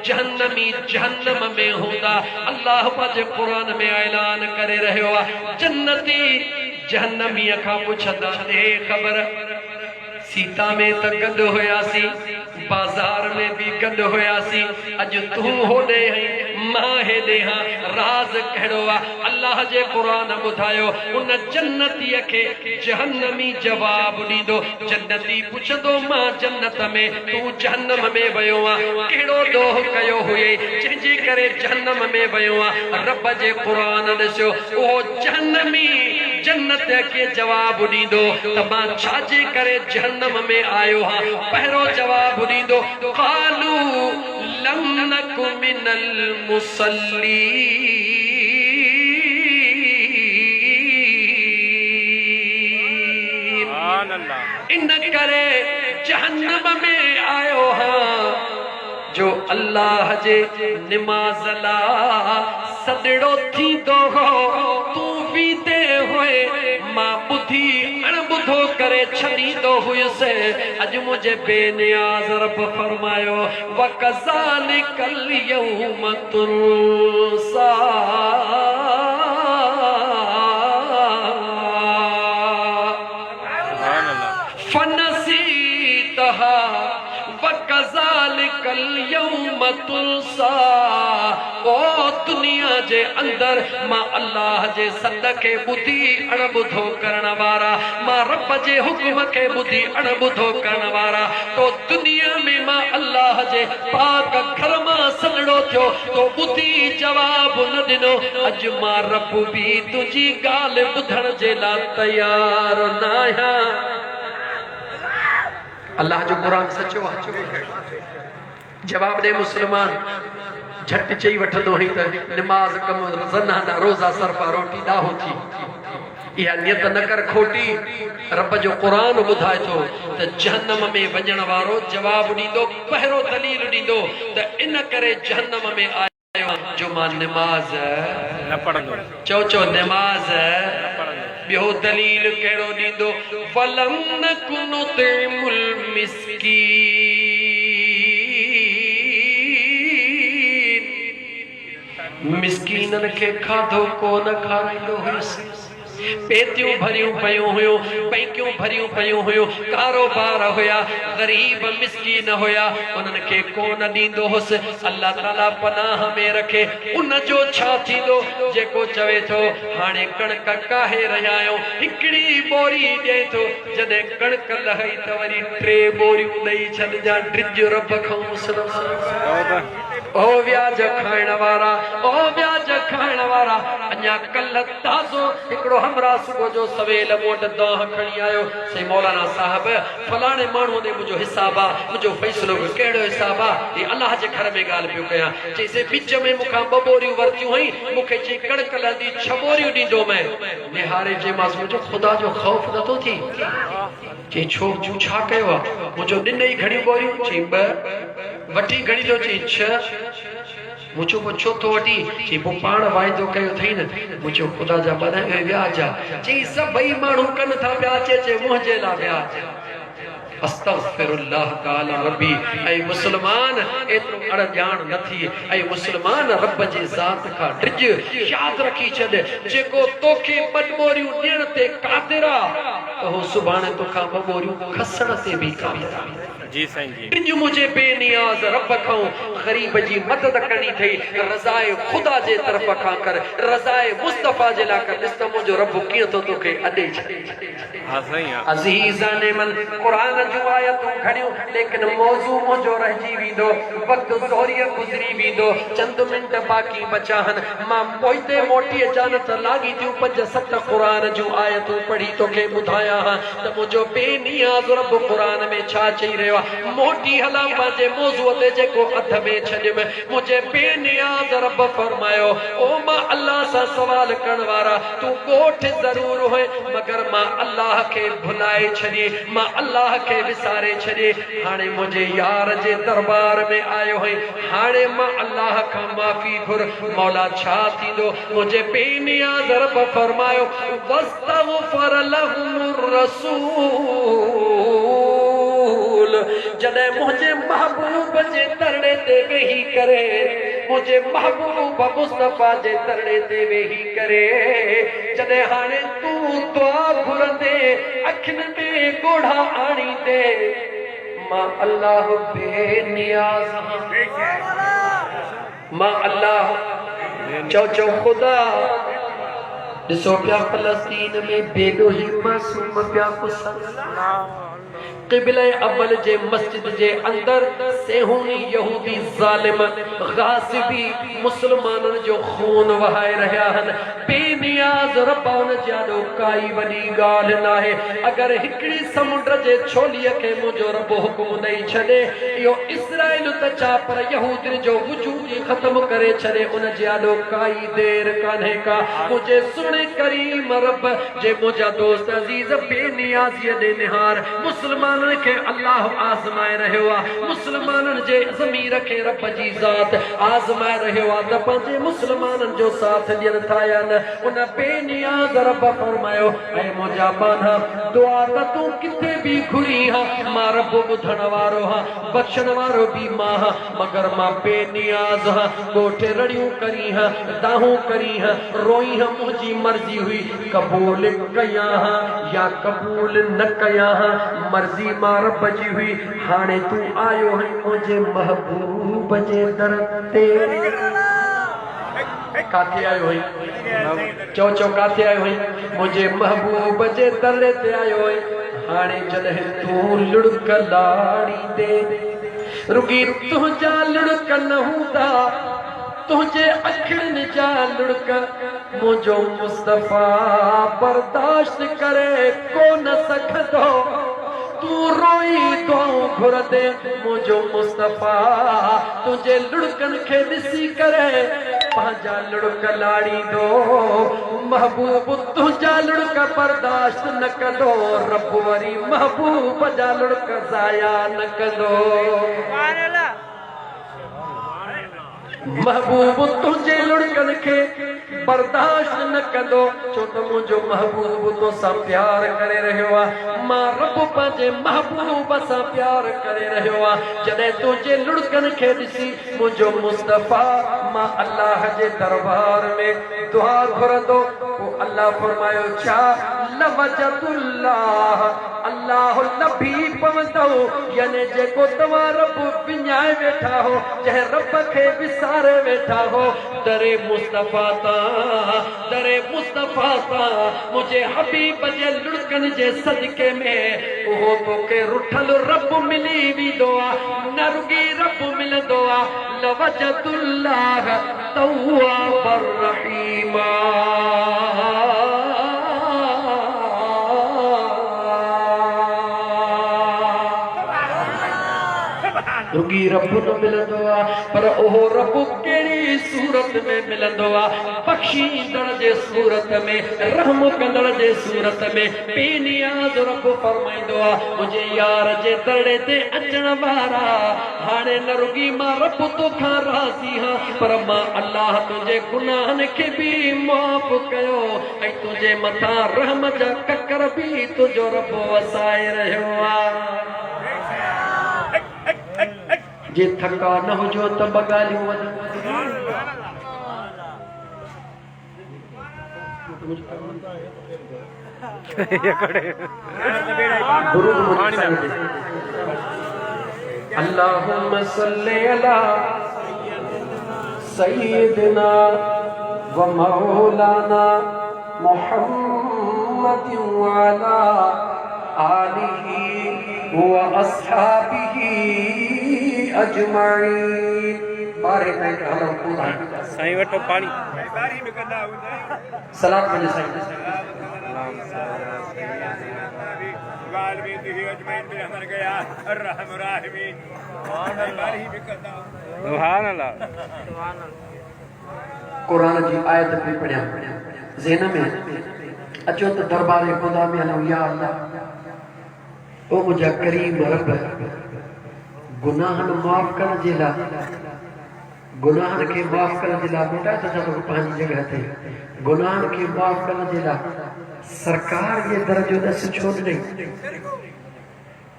Speaker 1: जहन्नमी जहन्नम में हुंदा अल्लाह पांजे कुरान में ऐलान करे रहियो आ जन्नती जहन्नमी खां पुछंदा हे खबर सीता में त गद होयासी बाजार में भी गद होयासी अज तू होदे है मां हेदे हां राज कहिड़ो आ अल्लाह जे कुरान ॿुधायो उन जन्नती के जहन्नमी जवाब ॾींदो जन्नती पुछंदो मां जन्नत में तू जहन्नम में वयो आ कहिड़ो ॾोह कयो हुए जंहिंजे करे जहन्नम में वयो आ रब जे कुरान ॾिसो उहो जहन्नमी जन्नत के जवाब ॾींदो त मां छाजे करे जहन्नम में आयो हां पहिरों जवाब ॾींदो क़ालू लम नकु मिनल मुसल्लीन इन करे जहन्नम में आयो हां जो अल्लाह जे नमाज ला सदड़ो थींदो हो तू भी दे होए मां बुद्धि अणबुधो करे छॾींदो हुयुसि अॼु मुझे बेनियाज रब फरमायो वकज़ालिकल यौम तुरसा कल यौम तुलसा ओ दुनिया जे अंदर मां अल्लाह जे सदके बुधी अणबुधो करण वारा मां रब जे हुक्म के बुधी अणबुधो करण वारा तो दुनिया में मां अल्लाह जे पाक घर मां सदड़ो थियो तो बुधी जवाब न दिनो अज मां रब भी तुझी गाल बुधण जे ला तैयार न आहियां। अल्लाह जो कुरान सचो आहे। जवाब दे मुसलमान झट चई वठंदो ही त नमाज कम ज़नाना रोज़ा सरफा रोटी दाहो थी इहा नियत न कर खोटी। रब जो कुरान बुधाए थो त जहन्नम में वञण वारो जवाब ॾींदो पहिरो दलील ॾींदो त इन करे जहन्नम में आयो जो मां नमाज न पढ़ंदो। चो नमाज बियो दलील कहिड़ो ॾींदो वलम नकुन तुइमुल मिस्कीन मिस्कीनन के खाधो को न खाराईंदो हुयुसि। पेतियूं भरियूं पयूं हुयूं पैकियूं भरियूं पयूं हुयूं कारोबार हुया गरीब मिस्कीन हुया उन्हनि खे कोन ॾींदो हुयुसि। अल्लाह ताला पनाह में रखे उन जो छा थींदो जेको चवे थो हाणे कणक काहे रहिया आहियो हिकिड़ी बोरी ॾे थो जॾहिं कणक लही त वरी 3 बोरियूं ॾेई छॾिजां ड्रिज रब खां ओ व्याज खाइण वारा ओ व्याज खाइण वारा अञा कल ताज़ो हिकिड़ो हमरा सुबुह जो सवेल मोट दाह खणी आयो से मौलाना साहब फलाणे माण्हू दे मुंहिंजो हिसाब आहे मुंहिंजो फ़ैसिलो कहिड़ो हिसाब आहे ये अल्लाह जे घर में ॻाल्हि पियो कयां चईसे विच में मूंखां 2 बोरियूं वरितियूं हुई मूंखे चई कणक लहंदी 6 बोरियूं ॾींदो मैं निहारे चईमांसि मुंहिंजो ख़ुदा जो ख़ौफ़ नथो थी चई छो छा कयो आहे मुंहिंजो ॾिनई घणियूं बोरियूं चई 2 वठी घणी थो चई 6 मुझो छो तो वठी चई पोइ पाण वाइदो कयो थई न मुझो ख़ुदा जा बनाए व्याज चई सभई माण्हू कनि था पिया चए मुंहिंजे लाइ व्याज अस्तगफिरुल्लाह ताला रब्बी ऐ मुसलमान एतिरो अणॼाण न थी ऐ मुसलमान रब जे ज़ात खां ड्रिज यादि रखी छॾ जेको तोखे 2 बोरियूं ॾियण ते क़ादिर आहे त हो सुभाणे तोखां 2 बोरियूं खसण ते बि क़ादिर आहे। जी साईं जी ड्रिज मुझे बेनियाज़ रब खां गरीब जी मदद करनी थई रज़ाए ख़ुदा जे तरफ़ खां कर रज़ाए मुस्तफ़ा जे लाइ कर ॾिस त मुंहिंजो रब कीअं थो तोखे अॾे छॾे। हा साईं अज़ीज़ान मन क़ुरान जूं आयतूं खणियूं लेकिन मौज़ू मुंहिंजो रहिजी वेंदो वक़्तु ज़ोरीअ गुज़री वेंदो चंद मिंट बाक़ी बचा आहिनि मां पोइते मोटी अचां न त लागी थियूं 5-7 क़ुरान जूं आयतूं पढ़ी तोखे ॿुधायां हा त मुंहिंजो बेनियाज़ रब क़ुरान में छा चई रहियो आहे मोटी हलां पंहिंजे मौज़ूअ ते जेको अध में छॾियुमि मुंहिंजे बेनियाज़ रब फरमायो ओ मां अल्लाह सां सवाल करण वारा तूं ॻोठ ज़रूर हुए मगर मां अल्लाह खे भुलाए छॾी मां अल्लाह खे विसारे छॾे हाणे मुंहिंजे यार जे दरबार में आयो है हाणे मां अल्लाह खां माफ़ी घुर मौला छा थींदो मुंहिंजे बेनियाज़ रब फरमायो वस्तग़फर लहुमुर रसूल जॾहिं मुंहिंजे महबूब जे तरड़े ते वेही करे मुझे महबूब मुस्तफा जे तरड़े ते वेही करे जॾहिं हाणे तू दुआ घुरंदे अखियुनि में ॻोढ़ा आणी दे मां अल्लाह बेनियाज़ मां अल्लाह चो खुदा ॾिसो पिया फ़लस्तीन में बेडो ही मासूम पिया कुसल क़िबला अव्वल जे मस्जिद जे अंदर सेहूनी यहूदी ज़ालिम गासिबी मुसलमाननि जो खून वहाए रहिया आहिनि बेनियाज़ रब उन जाॾो काई वॾी ॻाल्हि न आहे अगरि हिकिड़ी समुंड जे छोलीअ खे मुंहिंजो रब हुकुम ॾेई छॾे इहो इस्राएल त छा पर यहूदी जो वजूद ई ख़त्म करे छॾे उन जाॾो काई देरि कान्हे का मुंहिंजे सुहिणे करीम रब जे मुंहिंजा दोस्त अज़ीज़ बेनियाज़ीअ ॾे निहार मुसलमान के अल्लाह आज़माए रहियो आहे मुसलमाननि जे ज़मीर खे रब जी ज़ात आज़माए रहियो आहे त पंहिंजे मुसलमाननि जो साथ ॾियनि था या न उन बेनियाज़ रब फरमायो ऐं मुंहिंजा बाना दुआ त तूं किथे बि घुरी हा मां रब ॿुधण वारो हा बख़्शण वारो बि मां हा मगर मां बेनियाज़ हा ॻोठे रड़ियूं करी हा दाहूं करी हा रोई हा मुंहिंजी मर्ज़ी हुई क़बूल कयां हा या क़बूल न कयां हा मर्ज़ी मर्जी मां रब जी हुई हाणे तू आयो है मुझे महबूब जे दर ते काथे आयो हुई चो चो काथे आयो हुई मुझे महबूब जे दर ते आयो है हाणे जॾहिं तू लुड़क लाड़ी दे रुगी तुझा लुड़क न हूंदा तुझे अखियुनि जा लुड़क मुझो मुस्तफा बर्दाश्त करे को न सकदो तू रोई तो घुरदे मुझो मुस्तफा तुझे लुड़कन खे ॾिसी करे पंहिंजा लुड़क लाड़ी दो महबूब तुझा लुड़क बर्दाश्त न कंदो रब वरी महबूब जा लुड़क ज़ाया न कंदो महबूब तुझे लुड़कन खे बर्दाश्त न कंदो छो त मुंहिंजो महबूब तोसां प्यार करे रहियो आहे मां रब पंहिंजे महबूब सां प्यार करे रहियो आहे जॾहिं तुंहिंजे लुड़कन खे ॾिसी मुंहिंजो मुस्तफा मां अल्लाह जे दरबार में दुआ घुरंदो पोइ अल्लाह फरमायो छा लवजतुल्लाह अल्लाह नबी पवंदो यानी जेको तव्हां रब विञाए वेठा हो जंहिं रब खे विसारे वेठा हो दरे मुस्तफा ता मुझे हबीब जे लुड़कन जे सदके में उहो तोखे रुठल रब मिली वेंदो आहे न रुगी रब मिलंदो आहे लवजतुल्लाह तव्वाबर रहीमा रुगी रब न मिलंदो आहे पर उहो रब कहिड़ी सूरत में मिलंदो आहे बख़्शींदड़ जे सूरत में रहम कंदड़ जे सूरत में बेनियाज़ रब फरमाईंदो आहे मुंहिंजे यार जे दड़े ते अचण वारा हाणे न रुगी मां रब तोखां राज़ी हां पर मां अल्लाह तुंहिंजे गुनाहनि खे बि माफ़ कयो ऐं तुंहिंजे मथां रहम जा ककर बि तुंहिंजो रब वसाए रहियो आहे जे थका न हुजो त बगालियूं अल्लाहुम्मा सल्ली अला सय्यिदिना व मौलाना मुहम्मद व अला आलिहि व अस्हाबिहि अजमाइन बारे में कहना पूरा साईं वटो पानी बारी में करना सलात में साईं गाल में दी अजमाइन में हमर गया रहम राहिमीन बारी में करना सुभान अल्लाह कुरान जी आयत पे पढ़िया ज़हन में अचो तो दरबार खुदा में हलो या अल्लाह ओ मुझा करीम रब गुनाहन माफ कर जिला गुनाहन के माफ कर जिला बेटा तो तो पांच जगह थे गुनाहन के माफ कर जिला सरकार ये दर्जो दस छोड़ नहीं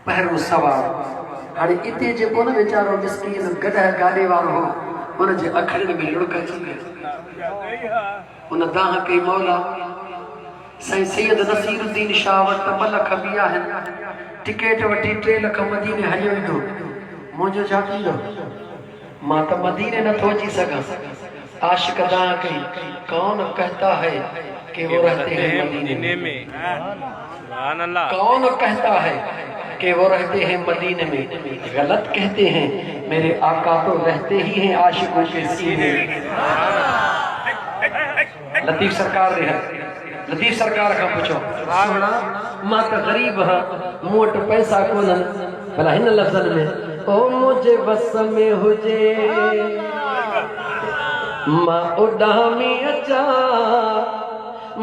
Speaker 1: पहरो सवाल हाणे इते जे कोन बेचारो मिस्कीन गडह गाडे वारो हो उन जे अखरन में लुड़क अची गई उन दाह के मौला साईं सैयद नसीरुद्दीन शाह वट 2 लख बि आहिनि टिकट वठी 3 लख मदीने हलियो वेंदो मुझे छा थींदो मां त मदीने न थो अची सघां आशिक दाह कई कौन कहता है कि वो रहते हैं मदीने में सुभान अल्लाह कौन कहता है कि वो रहते हैं मदीने में गलत कहते हैं मेरे आका तो रहते ही हैं आशिकों के सीने में लतीफ सरकार रे लतीफ सरकार का पूछो सुना मां त गरीब हां मूं वटि पैसा कोन भला हिन लफ्ज़न में ओ मुझे बस में हुजे मां उडामी अचा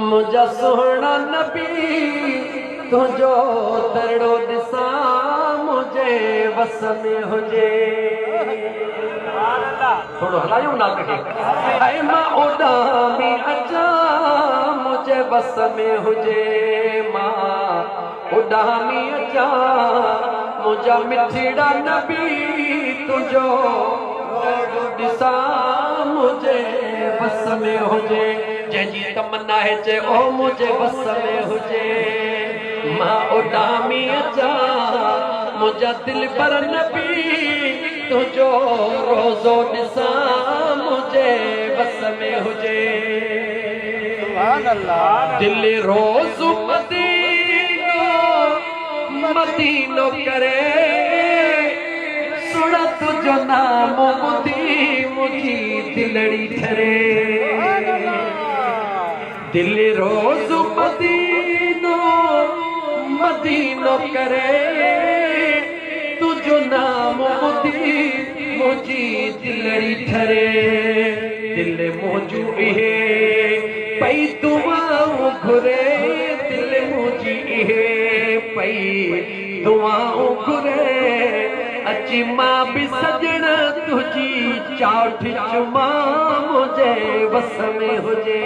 Speaker 1: मुझा सोहना नबी तुझो दरड़ो दिसा मुझे बस में हुजे थोड़ो हलायो ना के ऐ मां उडामी अचा मुझे बस में हुजे मां उडामी अचा मुझा मिठड़ा नबी तुझो दिसा मुझे बस में हुजे जंहिंजी तमन्ना है चे ओ मुझे बस में हुजे मां उडामी अचा मुझा दिल पर नबी तुझो रोज़ो ॾिसां मुझे बस में हुजे दिल रोज़ मदीनो करे सुन तुझो नाम ॿुधी मुझी दिलड़ी ठरे दिल रोज़ मदीनो करे तुझो नाम ॿुधी मुझी दिलड़ी ठरे दिल मुझू इहे पई दुआऊं घुरे दिल मुझी इहे पई दुआऊं घुरे अची मां भी सजण तुझी चाठ चुमा मुझे बस में हुजे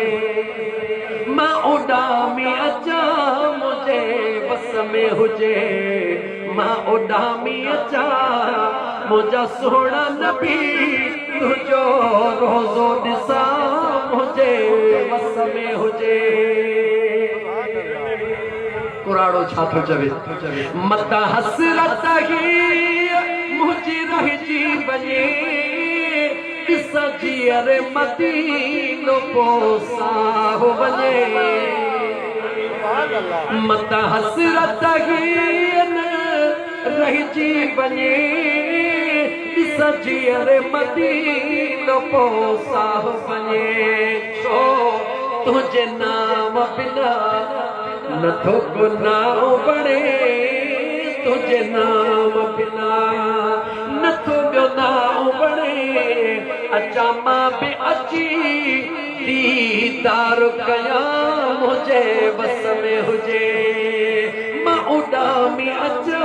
Speaker 1: मां उडामी अचा मुझे बस में हुजे मां उडामी अचा मुझा सोना नबी तुझो रोज़ो ॾिसां मुझे बस में हुजे कुराड़ो छा थो चवे मता हसरत ही मुझी रहिजी वञे ॾिस जीअर मदीनो पोसां वञे मता हसरत ही रहिजी वञे ॾिस जीअर मदीनो पोसां वञे छो तुझे नाम बिना नथो गुनाह बणे तुझे नाम बिना नथो गुनाह बणे अचा मां भी अची दीदार कयां मुझे बस में हुजे मां उडामी अचा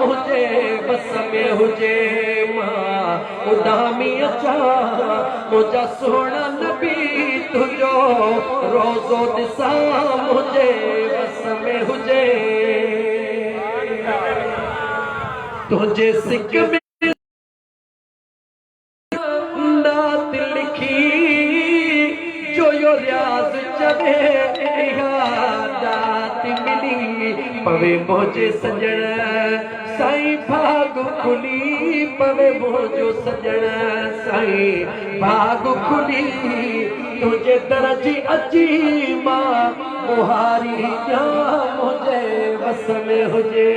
Speaker 1: मुझे बस में हुजे मां उडामी अचा मुझा सोना नबी तुझो रोज़ो ॾिसां मुझे बस में हुजे तुझे सिक में नात लिखी जो यो रियाज़ चवे दात मिली पवे मुझे सजण साईं भाग खुली पवे मुझो सजण साईं भाग खुली तुझे दरजी अची मां मुहारी जा मुझे बस में हुजे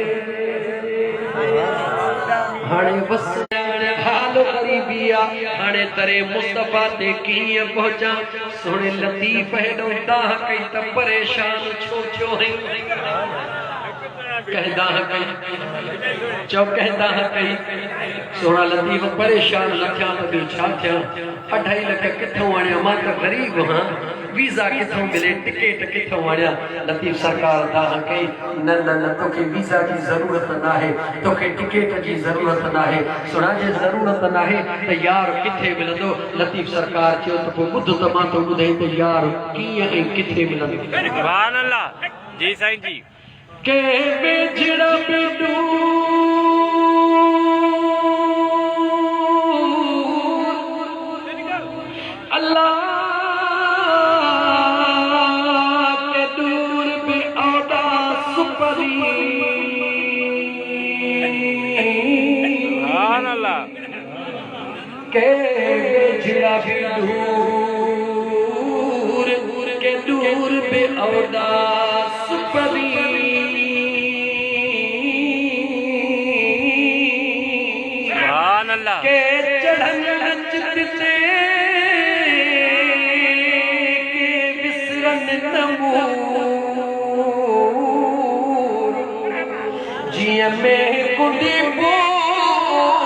Speaker 1: हाणे बस हाल ग़रीबी हाणे तरे मुस्तफा ते कीअं पहुंचा सुणे लतीफ़ हेॾो दाह कई त परेशान छो थियो है कहदा कई चो कहदा कई सोना लतीफ़ परेशान न थिया त छा थिया 2.5 लख किथों आणिया मां त गरीब हां वीज़ा किथों मिले टिकट किथों आणिया लतीफ़ सरकार दाह कई न न न तोखे वीज़ा की ज़रूरत न आहे तोखे टिकट की ज़रूरत न आहे सुना जे ज़रूरत न आहे त यार किथे मिलंदो लतीफ़ सरकार चयो त पोइ ॿुध त मां तो ॿुधाई त यार कीअं ऐं किथे मिलंदो
Speaker 2: सुभान अल्लाह जी साईं जी
Speaker 1: के बेजड़ा बेडू अल्लाह के दूर पे औदा सुपरी
Speaker 2: सुभान अल्लाह
Speaker 1: के बेजड़ा बेडूर के दूर पे औदा सुपरी
Speaker 2: के
Speaker 1: चढ़न चित से के विसरन नमूर जिया में कुंडी पूर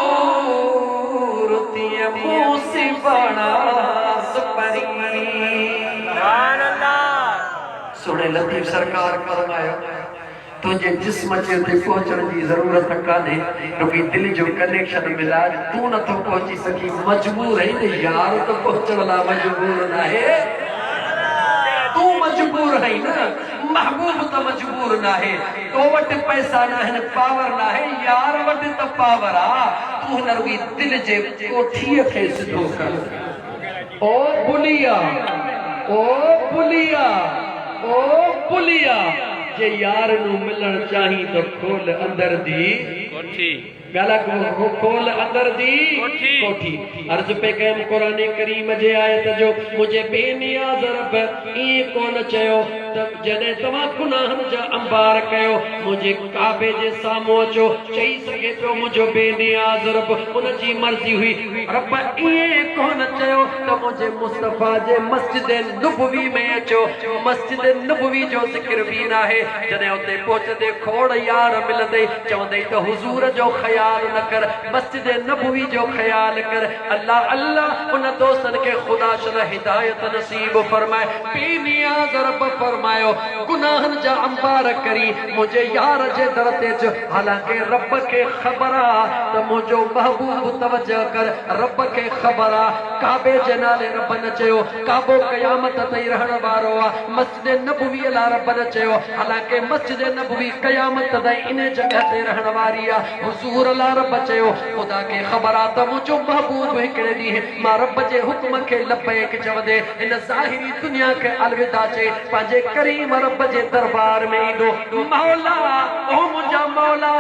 Speaker 1: तिया मूसी बना सुपरी
Speaker 2: सुभान अल्लाह
Speaker 1: सुने लतीफ़ सरकार फरमायो तुझे जिस्म जे ते पहुंचण जी ज़रूरत कान्हे क्योंकि दिल जो कनेक्शन मिला तू न तो पहुंची सकी मजबूर है ते यार तो पहुंचण ला मजबूर ना है तू मजबूर है ना महबूब तो मजबूर ना है तो वट पैसा ना है पावर ना है यार वट तो पावर आ तू न रुई दिल जे कोठी खे सिधो कर ओ बुलिया ओ बुलिया ओ बुलिया जे यार नू मिलण चाही तो खोल अंदर दी
Speaker 2: कोठी
Speaker 1: गाला को खोल अंदर दी कोठी अर्ज पे कम कुरान करीम जे आयत जो मुझे बेनियाज रब ई कोन चयो तब जने तमा गुनाहन जा अंबार कयो मुझे काबे जे सामो जो चई सके तो मुझो बेनियाज रब उन जी मर्जी हुई रब ई कोन चयो तो मुझे मुस्तफा जे मस्जिद नबवी में अचो मस्जिद नबवी जो जिक्र भी ना है जने उते पहुंचदे खोड़ यार मिलदे चवंदे तो हुजूर जो ख्याल न कर मस्जिद नबवी जो ख्याल कर अल्लाह अल्लाह उन दोस्तन के खुदा शल हिदायत नसीब फरमाए बेनियाज रब फरमायो गुनाहन जा अंबार करी मुझे यार जे दरते जो हालांकि रब के खबरा तो मुझो महबूब तवज्जो कर रब के खबरा काबे जनाले रब न चयो काबो कयामत तई रहण वारो मस्जिद नबवी ला रब न चयो हालांकि मस्जिद नबवी कयामत तई इन जगह ते रहण वारी आ हुजूर ला रब चयो खुदा के खबरा त मुझो महबूब हिकड़े दी मां रब जे हुक्म के लबैक चवदे इन ज़ाहिरी दुनिया के अलविदा चे पाजे करीम रब जे दरबार में ईंदो मौला ओ मुझा मौला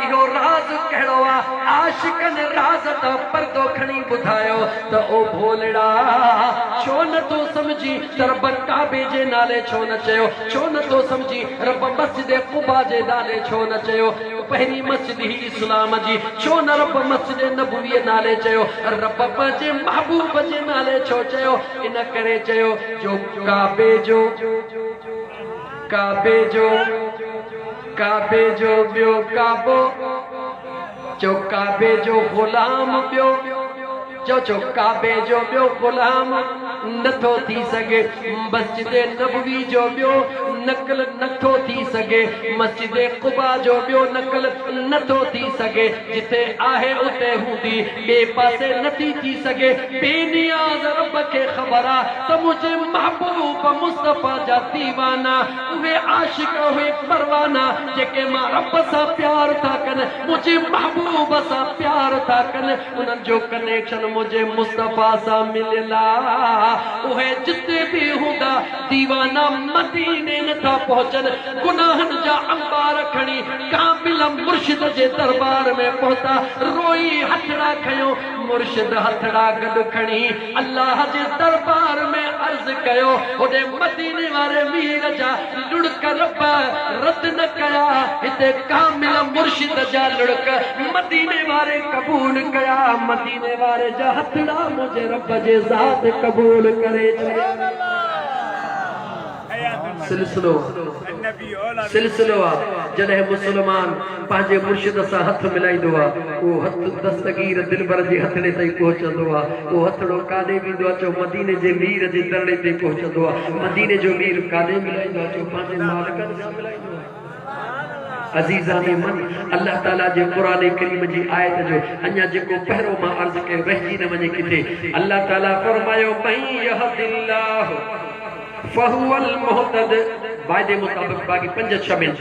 Speaker 1: इहो राज कहिड़ो आ आशिकन राज त पर्दो खणी ॿुधायो त ओ भोलड़ा छो न तो समझी त रब काबे जे नाले छो न चयो छो न तो समझी रब मस्जिद कुबा जे नाले छो न चयो पहिरीं मस्जिद ही इस्लाम जी छो न रब मस्जिद नबवी नाले चयो रब पंहिंजे महबूब जे नाले छो चयो इन करे चयो जो काबे जो ॿियो काबो जो काबे जो गुलाम ॿियो जो काबे जो ॿियो गुलाम नथो थी सघे मस्जिद नबवी जो ॿियो नकल नथो थी सघे मस्जिद कुबा जो ॿियो नकल नथो थी सघे जिथे आहे उते हूंदी ॿिए पासे नथी थी सघे बेनियाज़ रब खे ख़बर आहे त मुंहिंजे महबूब मुस्तफ़ा जा दीवाना उहे आशिक उहे परवाना जेके मां रब सां प्यार था कनि मुंहिंजे महबूब सां प्यार था कनि उन्हनि जो कनेक्शन मुझे मुस्तफा सा मिलला उहे जिते भी हूंदा दीवाना मदीने नथा पहुंचन गुनाहन जा अंबार खणी काबिल मुर्शिद जे दरबार में पहुता रोई हथड़ा खयो मुर्शिद हथड़ा गड खणी अल्लाह जे दरबार में अर्ज कयो ओडे मदीने वाले वीर जा लुड़क रब रद न कया हिते काबिल मुर्शिद जा लुड़क मदीने वाले कबूल कया मदीने वाले हथड़ा मुझे रब जे ज़ात कबूल करे सिलसिलो जॾहिं मुसलमान पंहिंजे मुर्शिद सां हथ मिलाईंदो आहे उहो हथ दस्तगीर दिलबर जे हथड़े ताईं पहुचंदो आहे उहो हथड़ो काॾे वेंदो आहे चो मदीने जे मीर जे दरड़े ते पहुचंदो आहे मदीने जो मीर काॾे मिलाईंदो आहे चो पंहिंजे मालिकनि सां मिलाईंदो आहे अजीज़ाने मन अल्लाह ताला जे कुरान करीम जी आयत जो अन्या जेको पहिरो मां अर्ज के रहजी न वने किथे अल्लाह ताला फरमायो मई यहदिल्लाह फहुवल मुहतद वायदे मुताबिक बाकी 5-6 मिनट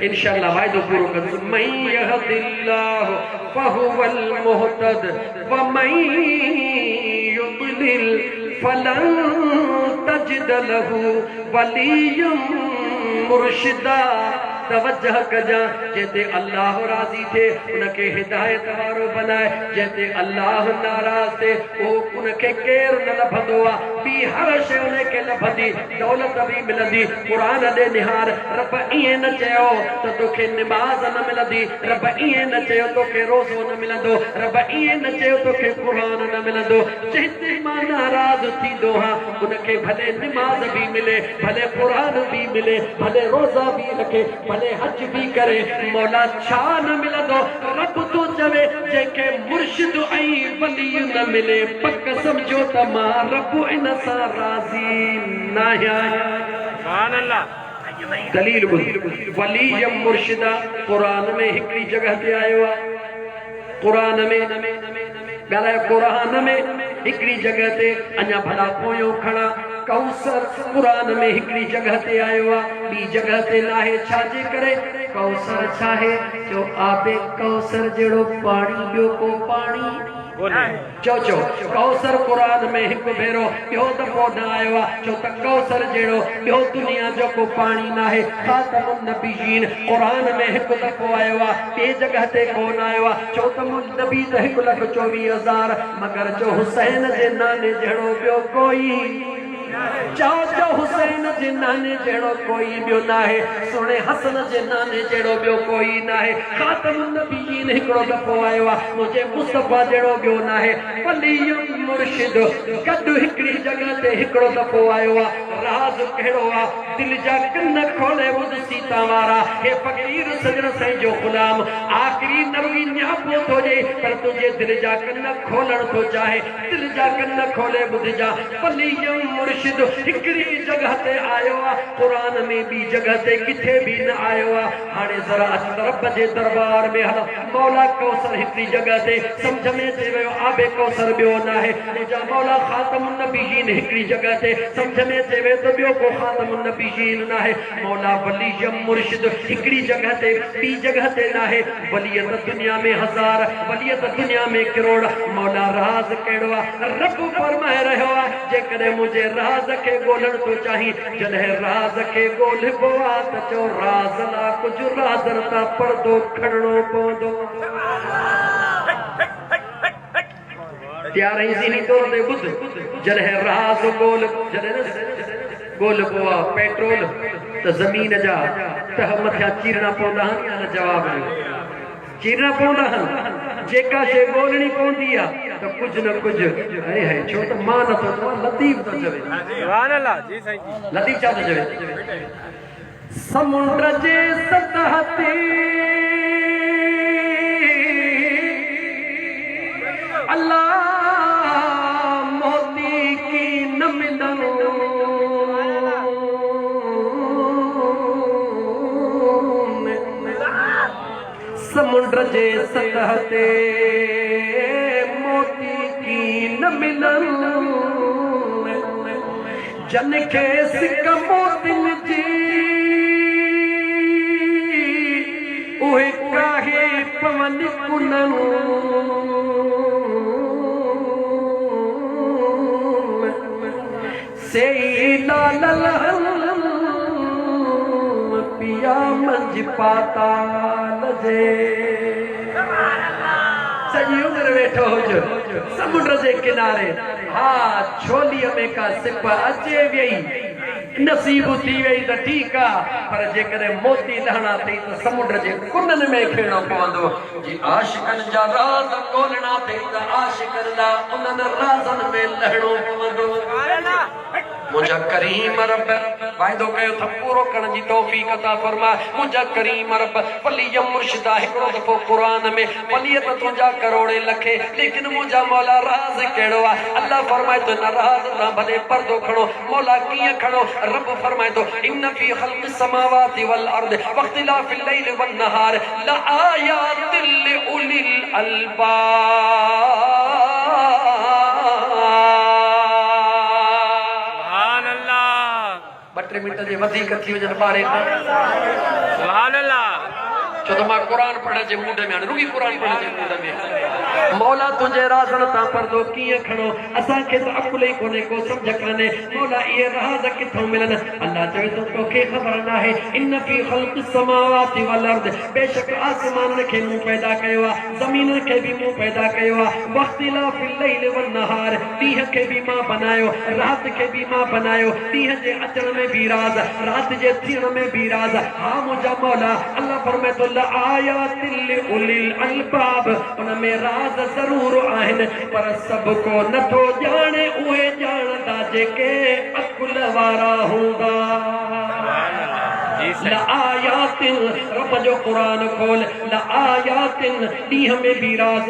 Speaker 1: इंशाअल्लाह वायदो पूरो कर मई यहदिल्लाह फहुवल मुहतद व मई युद्लिल फलन तजिद लहू वलिय्यम मुर्शिदा तवज्जह कजा जेते अल्लाह राजी थे उनके हिदायत वारो बनाए जेते अल्लाह नाराज थे ओ उनके केर न लभंदो आ बी हर शय उनके लभंदी दौलत भी मिलंदी कुरान दे निहार रब इए न चयो तो तोखे नमाज न मिलंदी रब इए न चयो तोखे रोज़ो न मिलंदो रब इए न चयो तोखे कुरान न मिलंदो जेते मां नाराज थींदो हा उनके भले नमाज भी मिले भले कुरान भी मिले भले रोज़ा भी रखे भले हज भी करे मौला छा न मिलंदो रब तो चवे जेके मुर्शिद ऐं वली न मिले पक समझो त मां रब इन सां राज़ी न आहियां सुभान अल्लाह दलील वली या मुर्शिदा कुरान में हिकड़ी जगह ते आयो आहे कुरान में ॻाल्हायो कुरान में हिकड़ी जगह ते अञा भला पोयो खणा कौसर कुरान में हिकड़ी जगह ते आयो आहे ॿी जगह ते नाहे छाजे करे कौसर छाहे जो आबे कौसर जहिड़ो पाणी ॿियो को पाणी चो चो कौसर कुरान में एक भेरो ॿियो दफ़ो न आयो आहे छो त कौसर जहिड़ो ॿियो दुनिया जो को पाणी न आहे ख़ातमुन नबीयीन कुरान में एक दफ़ो आयो आहे ॿिए जगह ते कोन आयो आहे छो त नबी त 1,24,000 मगर जो हुसैन जे नाने जहिड़ो ॿियो कोई चओ जो हुसैन जे नाने जहिड़ो कोई ॿियो न आहे सुणे हसन जे नाने जहिड़ो ॿियो कोई न आहे ख़ातमुन नबीयीन हिकिड़ो दफ़ो आयो आहे मुंहिंजे मुस्तफ़ा जहिड़ो ॿियो न आहे वली मुर्शिद गॾु हिकिड़ी जॻह ते हिकिड़ो दफ़ो आयो आहे राज़ कहिड़ो आहे दिलि जा कन खोले ॿुध सीता वारा हे फ़क़ीर सजण साईं जो ग़ुलाम आख़िरी नबी न्यापो थो ॾे पर तुंहिंजे दिलि जा कन खोलण थो चाहे दिलि जा कन खोले ॿुधजा वली मुर्शिद हिकिड़ी जगह ते आयो आहे कुरान में ॿी जगह ते किथे बि न आयो आहे हाणे ज़रा रब जे दरबार में हल मौला कौसर हिकिड़ी जगह ते सम्झ में अची वियो आबे कौसर ॿियो न आहे मुंहिंजा मौला ख़ातमुन नबीयीन हिकिड़ी जगह ते सम्झ में अचे वियो त ॿियो को ख़ातमुन नबीयीन न आहे मौला वली मुर्शिद हिकिड़ी जगह ते ॿी जगह ते न आहे वलियत दुनिया में 1000 वलियत दुनिया में करोड़ मौला राज़ कहिड़ो आहे रब फरमाए रहियो आहे जेकॾहिं मुंहिंजे राज़ खे ॻोल्हण थो चाहीं जॾहिं राज़ खे ॻोल्हिबो आहे त चओ राज़ लाइ कुझु राज़न तां पर्दो खणणो पवंदो त्यार ज़हनी तौर ते ॿुध जॾहिं राज़ ॻोल्हिबो आहे पेट्रोल त ज़मीन जा तह मथियां चीरना पवंदा आहिनि या न जवाब ॾियो चीरना पवंदा आहिनि जेका शइ ॻोल्हणी पवंदी आहे त कुझु न कुझु अरे है छो त मां नथो चवां लतीफ़ थो चवे
Speaker 2: सुभान अल्लाह जी साईं जी
Speaker 1: लतीफ़ छा थो चवे समुंड जे सतह ते अल्लाह मोती की न मिलूं समुंड जे सतह ते मोती की न मिलूं जन खे सिक मोतिन जी उहे काहे पवन कुनन से लाल पिया मंझ पाताल जे सॼी उमिरि वेठो हुजो समुंड जे किनारे हा छोलीअ में का सिप अचे वेई नसीब थी वई त ठीकु आहे पर जेकॾहिं मोती लहणा अथई त समुंड जे कुननि में खेड़णो पवंदो जी आशिकनि जा राज़ ॻोल्हणा अथई त आशिकनि लाइ उन्हनि राज़नि में लहणो पवंदो मुंहिंजा करीम रब वाइदो कयो त पूरो करण जी तौफ़ीक़ अता फरमा मुंहिंजा करीम रब वली मुर्शिदा हिकिड़ो दफ़ो क़ुरान में वलियत तुंहिंजा करोड़े लखे लेकिन मुंहिंजा मौला राज़ कहिड़ो आहे अल्लाह फरमाए थो न राज़ तां भले पर्दो खणो मौला कीअं खणो रब फरमाए थो इन फी ख़ल्क़ि समावाति वल अर्द वख्तिलाफिल लैल वन नहार लआयातिल लिउलिल अलबाब टे मिनट जे वधीक थी वञनि ॿारे
Speaker 2: सुभान अल्लाह
Speaker 1: छो त मां क़ुरान पढ़ण जे मूड में रुगी क़ुरान पढ़ण जे मूड में मौला तुंहिंजे राज़नि तां पर्दो कीअं खणो असांखे त अकुल ई कोन्हे को सम्झ कान्हे मौला इहे राज़ किथां मिलनि अल्लाह चवे थो तोखे ख़बर नाहे इन फी ख़ल्क़ि समावाति वल अर्द बेशक आसमाननि खे मूं पैदा कयो आहे ज़मीननि खे बि मूं पैदा कयो आहे वख्तिलाफिल लैल वन नहार ॾींहं खे बि मां बनायो राति खे बि मां बनायो ॾींहं जे अचण में बि राज़ राति जे थियण में बि राज़ हा मुंहिंजा मौला अल्लाह फरमाए थो आयातिल लिउलिल अलबाब उन में राज़ ज़रूर आहिनि पर सभु को नथो ॼाणे उहे ॼाणंदा जेके अकुल वारा हूंदा लआयातिन रब जो कुरान खोल लआयातिन ॾींहं में भी राज़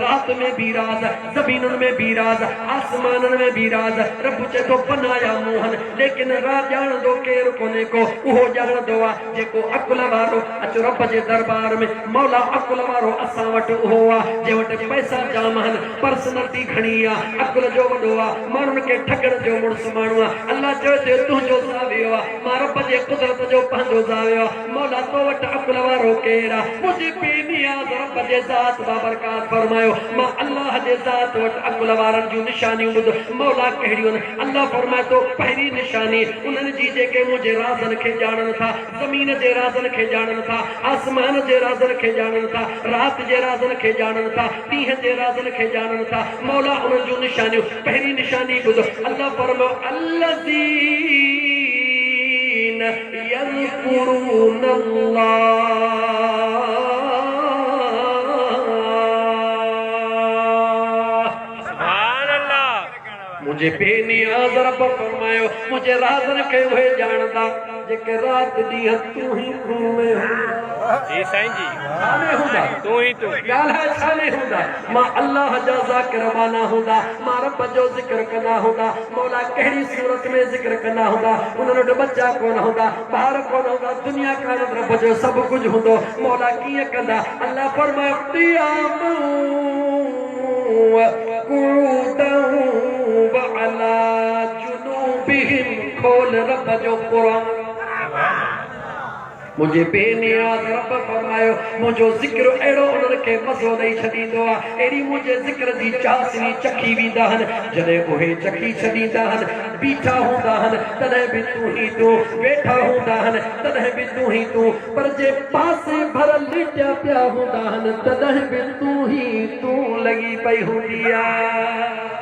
Speaker 1: रात में भी राज़ ज़मीनुनि में भी राज़ आसमाननि में भी राज़ रब चए थो बनाया मोहन लेकिन राज़ ॼाणंदो केरु कोन्हे को उहो ॼाणंदो आहे जेको अकुल वारो अचो रब जे दरबार में मौला अकुल वारो असां वटि उहो आहे जे वटि पैसा जाम आहिनि पर्सनैलिटी घणी आहे अकुल जो वॾो आहे माण्हुनि खे ठगण जो मुड़ुसु माण्हू आहे अल्लाह चयो तुंहिंजो सावियो आहे मां रब जे कुदरत जो ॾोज़ायो मौला तो वटि अकुल वारो केरु आहे मुंहिंजी बेनियाज़ रब जे ज़ात बाबरकात फरमायो मां अल्लाह जे ज़ात वटि अकुल वारनि जूं निशानियूं ॿुध मौला कहिड़ियूं आहिनि अल्लाह फरमाए थो पहिरीं निशानी उन्हनि जी जेके मुंहिंजे राज़नि खे ॼाणनि था ज़मीन जे राज़नि खे ॼाणनि था आसमान जे राज़नि खे ॼाणनि था राति जे राज़नि खे ॼाणनि था ॾींहं जे राज़नि खे ॼाणनि था मौला उन्हनि जूं निशानियूं पहिरीं निशानी ॿुधो अल्लाह फरमायो अल्लज़ीन यज़कुरून अल्लाह मुझे बेनियाज़ रब फरमायो मुझे राज़नि खे उहे ॼाणंदा जेके राति ॾींहं तूं ही तूं में
Speaker 2: जी साईं जी
Speaker 1: छाने हूंदा
Speaker 2: तू ही तू
Speaker 1: ॻाल्हि छाने हूंदा मां अल्लाह जा ज़ाकिर माना हूंदा मां रब जो ज़िक्र कंदा हूंदा मौला कहिड़ी सूरत में ज़िक्र कंदा हूंदा उन्हनि वटि बच्चा कोन हूंदा ॿार कोन हूंदा दुनिया कान रब जो सभु कुझु हूंदो मौला कीअं कंदा अल्लाह फरमायो खोल रब जो क़ुरान मुझे बेनियाज़ रब फरमायो मुझो ज़िक्र अहिड़ो उन्हनि खे मज़ो ॾेई छॾींदो आहे अहिड़ी मुंहिंजे ज़िक्र जी चासनी चखी वेंदा आहिनि जॾहिं उहे चखी छॾींदा आहिनि बीठा हूंदा आहिनि तॾहिं बि तूं ही तूं वेठा हूंदा आहिनि तॾहिं बि तूं ही तूं पर जे पासे भरियल लिटिया पिया हूंदा आहिनि तॾहिं बि तूं ही तूं लॻी पई हूंदी आहे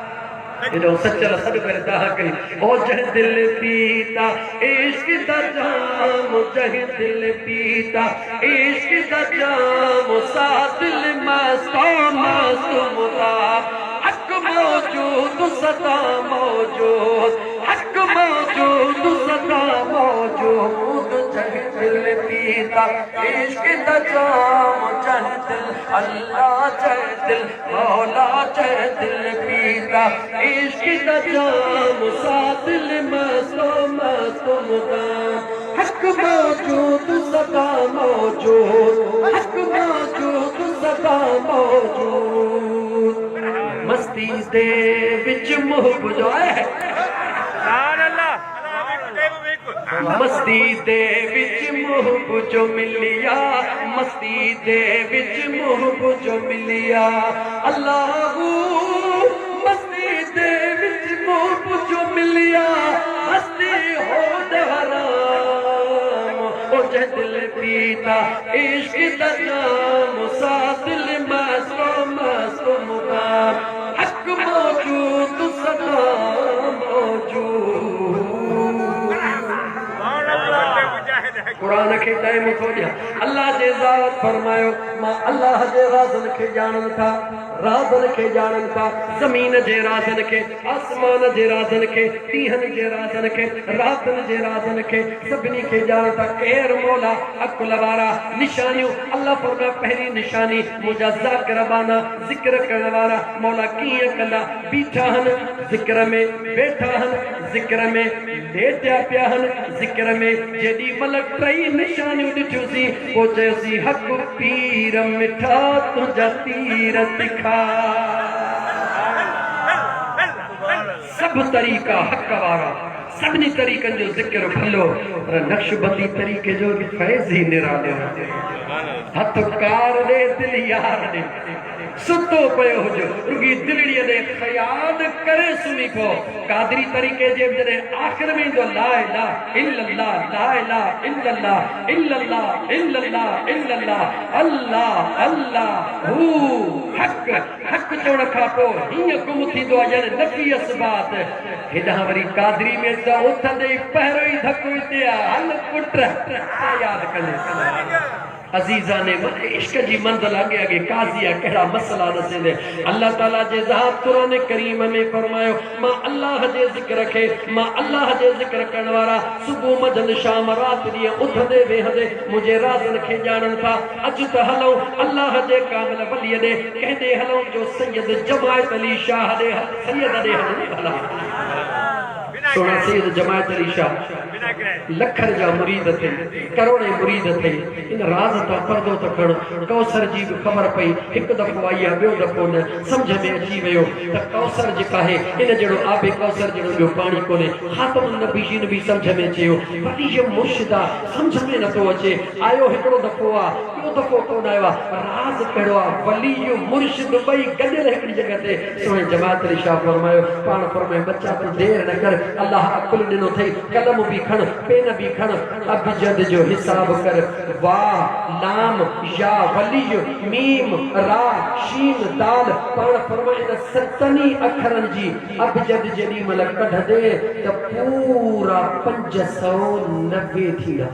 Speaker 1: इनो सच्चल सदगुरु दाह कई ओ जह दिल पीता इश्क दा जाम जह दिल पीता इश्क दा जाम सा दिल मस्ता मासूमता हक मौजूद सदा मौजूद हक मौजूद सदा मौजूद जह दिल पीता इश्क दा जाम जह दिल अल्लाह जह दिल मौला जह दिल पीता इश्क दा जाम सा दिल मासूमता हक मौजूद सदा मौजूद हक मौजूद सदा मौजूद मस्ती दे विच मोह बुझाए मस्ती दे विच मोह बुझो मिलिया मस्ती दे विच मोह बुझो मिलिया अल्लाह मस्ती दे विच मोह बुझो मिलिया मस्ती हो हराम ओ जह दिल पीता इश्क दा जाम सा दिल मासूम हक मौजूद सदा मौजूद कुरान खे टाइम थो ॾियां अल्लाह जे ज़ात फरमायो मां अल्लाह जे राज़नि खे ॼाणनि था राज़नि खे ॼाणनि था ज़मीन जे राज़नि खे आसमान जे राज़नि खे ॾींहंनि जे राज़नि खे रातिनि जे राज़नि खे सभिनी खे ॼाणनि था केरु मौला अकुल वारा निशानियूं अल्लाह फरमायो पहिरीं निशानी मुंहिंजा ज़ाकिर बाना ज़िक्र करण वारा मौला कीअं कंदा बीठा आहिनि ज़िक्र में वेठा आहिनि ज़िक्र में लेटिया पिया आहिनि ज़िक्र में जेॾी महिल टई निशानियूं ॾिठियूंसीं पोइ चयोसीं हक़ पीर मिठा तुंहिंजा तीर तिखा सभु तरीक़ा हक़ वारा सभिनी तरीक़नि जो ज़िक्र भलो पर नक्शबंदी तरीक़े जो बि फैज़ ई निरालियो हथ कार ॾे दिल यार ॾे सुतो पियो हुजो रुगी दिलड़ीअ ॾे ख़याल करे सुम्ही पओ कादरी तरीक़े जे जॾहिं आख़िर में ईंदो ला इलाहा इल्लल्लाह ला इलाहा इल्लल्लाह इल्लल्लाह इल्लल्लाह इल्लल्लाह अल्लाह अल्लाह हू हक़ हक़ चवण खां पोइ हीअं गुम थींदो आहे ॼण नफ़ी असबात हेॾां वरी कादरी में त उथंदे पहिरियों ई धको हिते आहे हल पुट यादि कंदे अजीज़ाने इश्क जी मंज़िल आगे आगे काज़िया कहिड़ा मसला दसेंदे अल्लाह ताला जे ज़ात कुरान करीम में फरमायो मां अल्लाह जे ज़िक्र खे मां अल्लाह जे ज़िक्र करण वारा सुबुह मंझंदि शाम राति ॾींहं उथंदे वेहंदे मुंहिंजे राज़नि खे ॼाणनि था अचु त हलूं अल्लाह जे कामिल वलीअ ॾे कंहिं हलूं जो सैयद जमायत अली शाह ॾे सैयद ॾे हलूं भला सोना सैयद जमायत अली शाह लखन जा मुरीद थे, करोड़े मुरीद थे। इन राज ता पर्दो त खण कौसर जी भी खबर पई। एक दफो आई आ, ॿियो दफो न, समझ में अची वियो त कौसर जेका है इन जड़ो आबे कौसर जड़ो ॿियो पानी कोने। खातम नबीशीन भी समझ में चयो, वली ये मुर्शिदा समझ में न तो अचे। आयो हिकड़ो दफो आ, ॿियो दफो कोन आयो आ। राज कहिड़ो आ, वली यो मुर्शिद ॿई गॾियल हिकड़ी जगह ते। सोने जमात अली शाह फरमायो, पाण फरमाए बच्चा तू देर न कर, अल्लाह अकुल ॾिनो थई, कलम भी खण, पेन भी खण, अबजद जो हिसाब कर। वाह लाम या वली मीम रा शीन दाल। पाण फरमाए न सतनी अखरन जी अबजद जॾी मल कढ दे त पूरा 590 थींदा।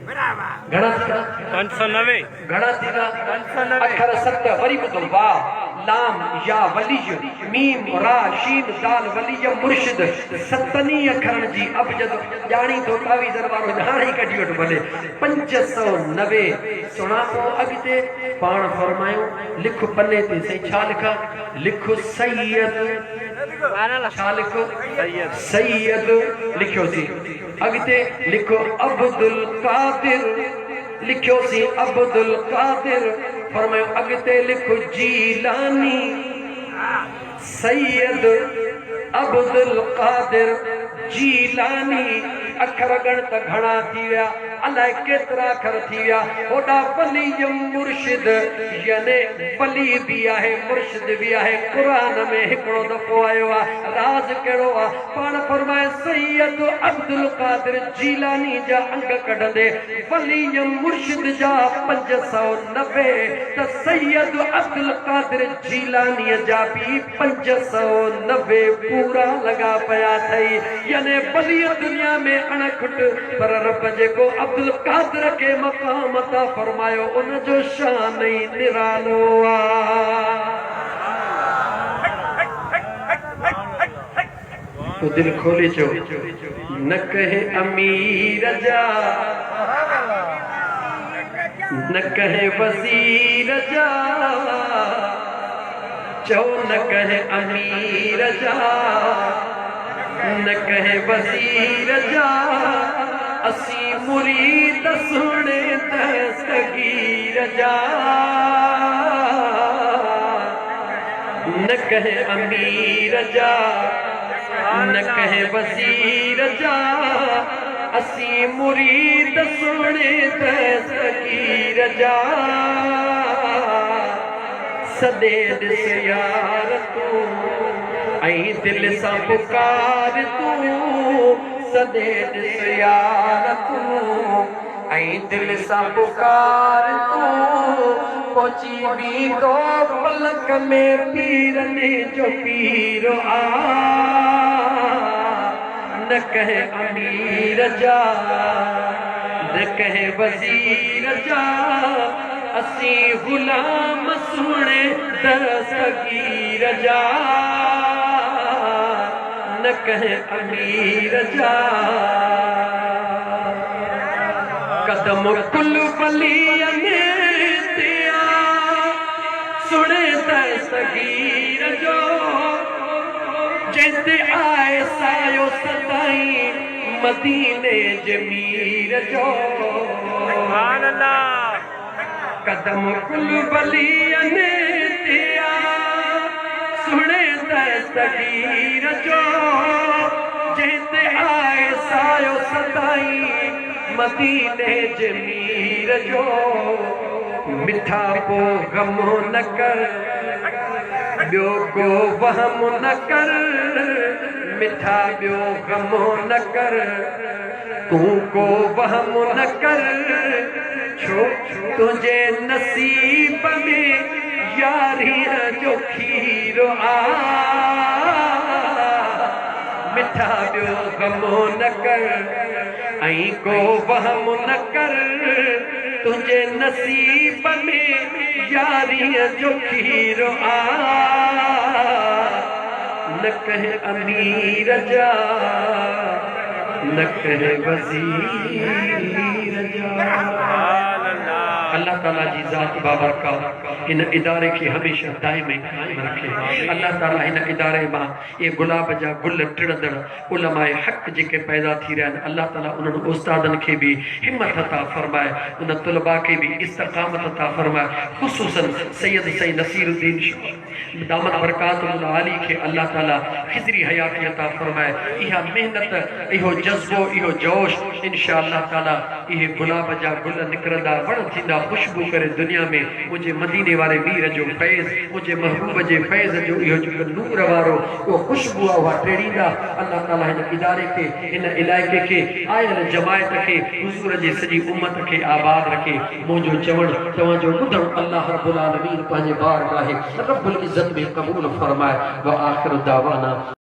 Speaker 1: घणा थींदा?
Speaker 2: 590
Speaker 1: घणा थींदा? 590 अखर सत। वरी ॿुधो, वाह लाम या वली मीम रा शीन दाल वली मुर्शिद सतनी अखरन जी अबजद ॼाणी तो तावी दरबारो हाणे कढी वठ भले 590। सुणा पोइ अॻिते पाण फरमायो, लिख पन्ने ते सही छा लिखा? लिखो सैयद। छा लिखो? सैयद लिखियोसी। अॻिते लिखो अब्दुल कादिर, लिखियोसी अब्दुल कादिर। फरमायो अॻिते लिखो जीलानी। सैयद अब्दुल कादिर जीलानी। अखर गण त घणा थी विया, अलाए केतिरा अखर थी विया। होॾा वली मुर्शिद याने वली भी आहे, मुर्शिद भी आहे। क़ुरान में हिकिड़ो दफ़ो आयो आहे। राज कहिड़ो आहे? पाण फरमाए सैयद अब्दुल कादिर जीलानी जा अंग कढंदे वली मुर्शिद जा 590 त सैयद अब्दुल कादिर जीलानीअ जा भी 590 पूरा लॻा पिया अथई। याने वली दुनिया में अणखुट, पर रब जेको अब्दुल कादिर के मक़ाम अता फरमायो उन जो शान ई निरालो आहे। तो दिल खोले चो, न कहे अमीर जा, न कहे वजीर जा, चो न कहे अमीर जा, न कहे वजीर जा। असी मुरीद सुने दस्तगीर जा। न कहे अमीर जा, न कहे वजीर जा। असी मुरीद सुने दस्तगीर जा। सदे दिस यार तू ऐं दिल सां पुकार तू। सदे दिस यार तू ऐं दिल सां पुकार तू। पहुची भी तो पलक में पीरने जो पीर आ। न कहे अमीर जा, न कहे वजीर जा। असी गुलाम सुने दस्तगीर जा। न कहे अमीर जा। कदम कुल वलियन ते आ, सुने दस्तगीर जो। जैसे आए सायो सदाई मदीने जमीर जो। सुभान अल्लाह। कदम कुल वलियन ते आ, सुने दस्तगीर जो। जैसे आए सायो सदाई मदीने जमीर जो। मिठा पो गम न कर, ॿियो को वहम न कर। मिठा ॿियो गम न कर, तू को वहम न कर। छो तुझे नसीब में यारियां जो खीर आ। मिठा ॿियो गम न कर ऐं को वहम न कर। तुझे नसीब में यारियां जो खीर आ। न कहे अमीर जा, न कहे वजीर जा। अल्लाह ताला जी ज़ात बाबरकत। इन इदारे के हमेशा दायम कायम रखे। अल्लाह ताला इन इदारे मां ये गुलाब जा गुल टिड़दड़ उलमाए हक जेके पैदा थी रहा हैं, अल्लाह ताला उन्हनि उस्तादन के भी हिम्मत अता फरमाए, उन तुलबा के भी इस्तकामत अता फरमाए, खुसूसन सैयद सईद नसीरुद्दीन दामत बरकातुल आली के अल्लाह ताला खिजरी हयाती अता फरमाए। इहा मेहनत, इहो जज्बो, इहो जोश इंशाअल्लाह ताला इहे गुलाब जा गुल निकरंदा, वण थींदा, खुशबू करे दुनिया में मुझे मदीने वाले मीर जो फैज़, मुझे महबूब जे फैज़ जो इहो जो नूर वारो वो खुशबू आ टेड़ींदा। अल्लाह ताला इन इदारे के, इन इलाइके के, आयल जमायत के, हुजूर जे सजी उम्मत के आबाद रखे। मुझो चवण तवजो बुधण अल्लाह रब्बुल आलमीन पंहिंजे बारगाह रब्बुल इज्जत में कबूल फरमाए। व आखिर दावाना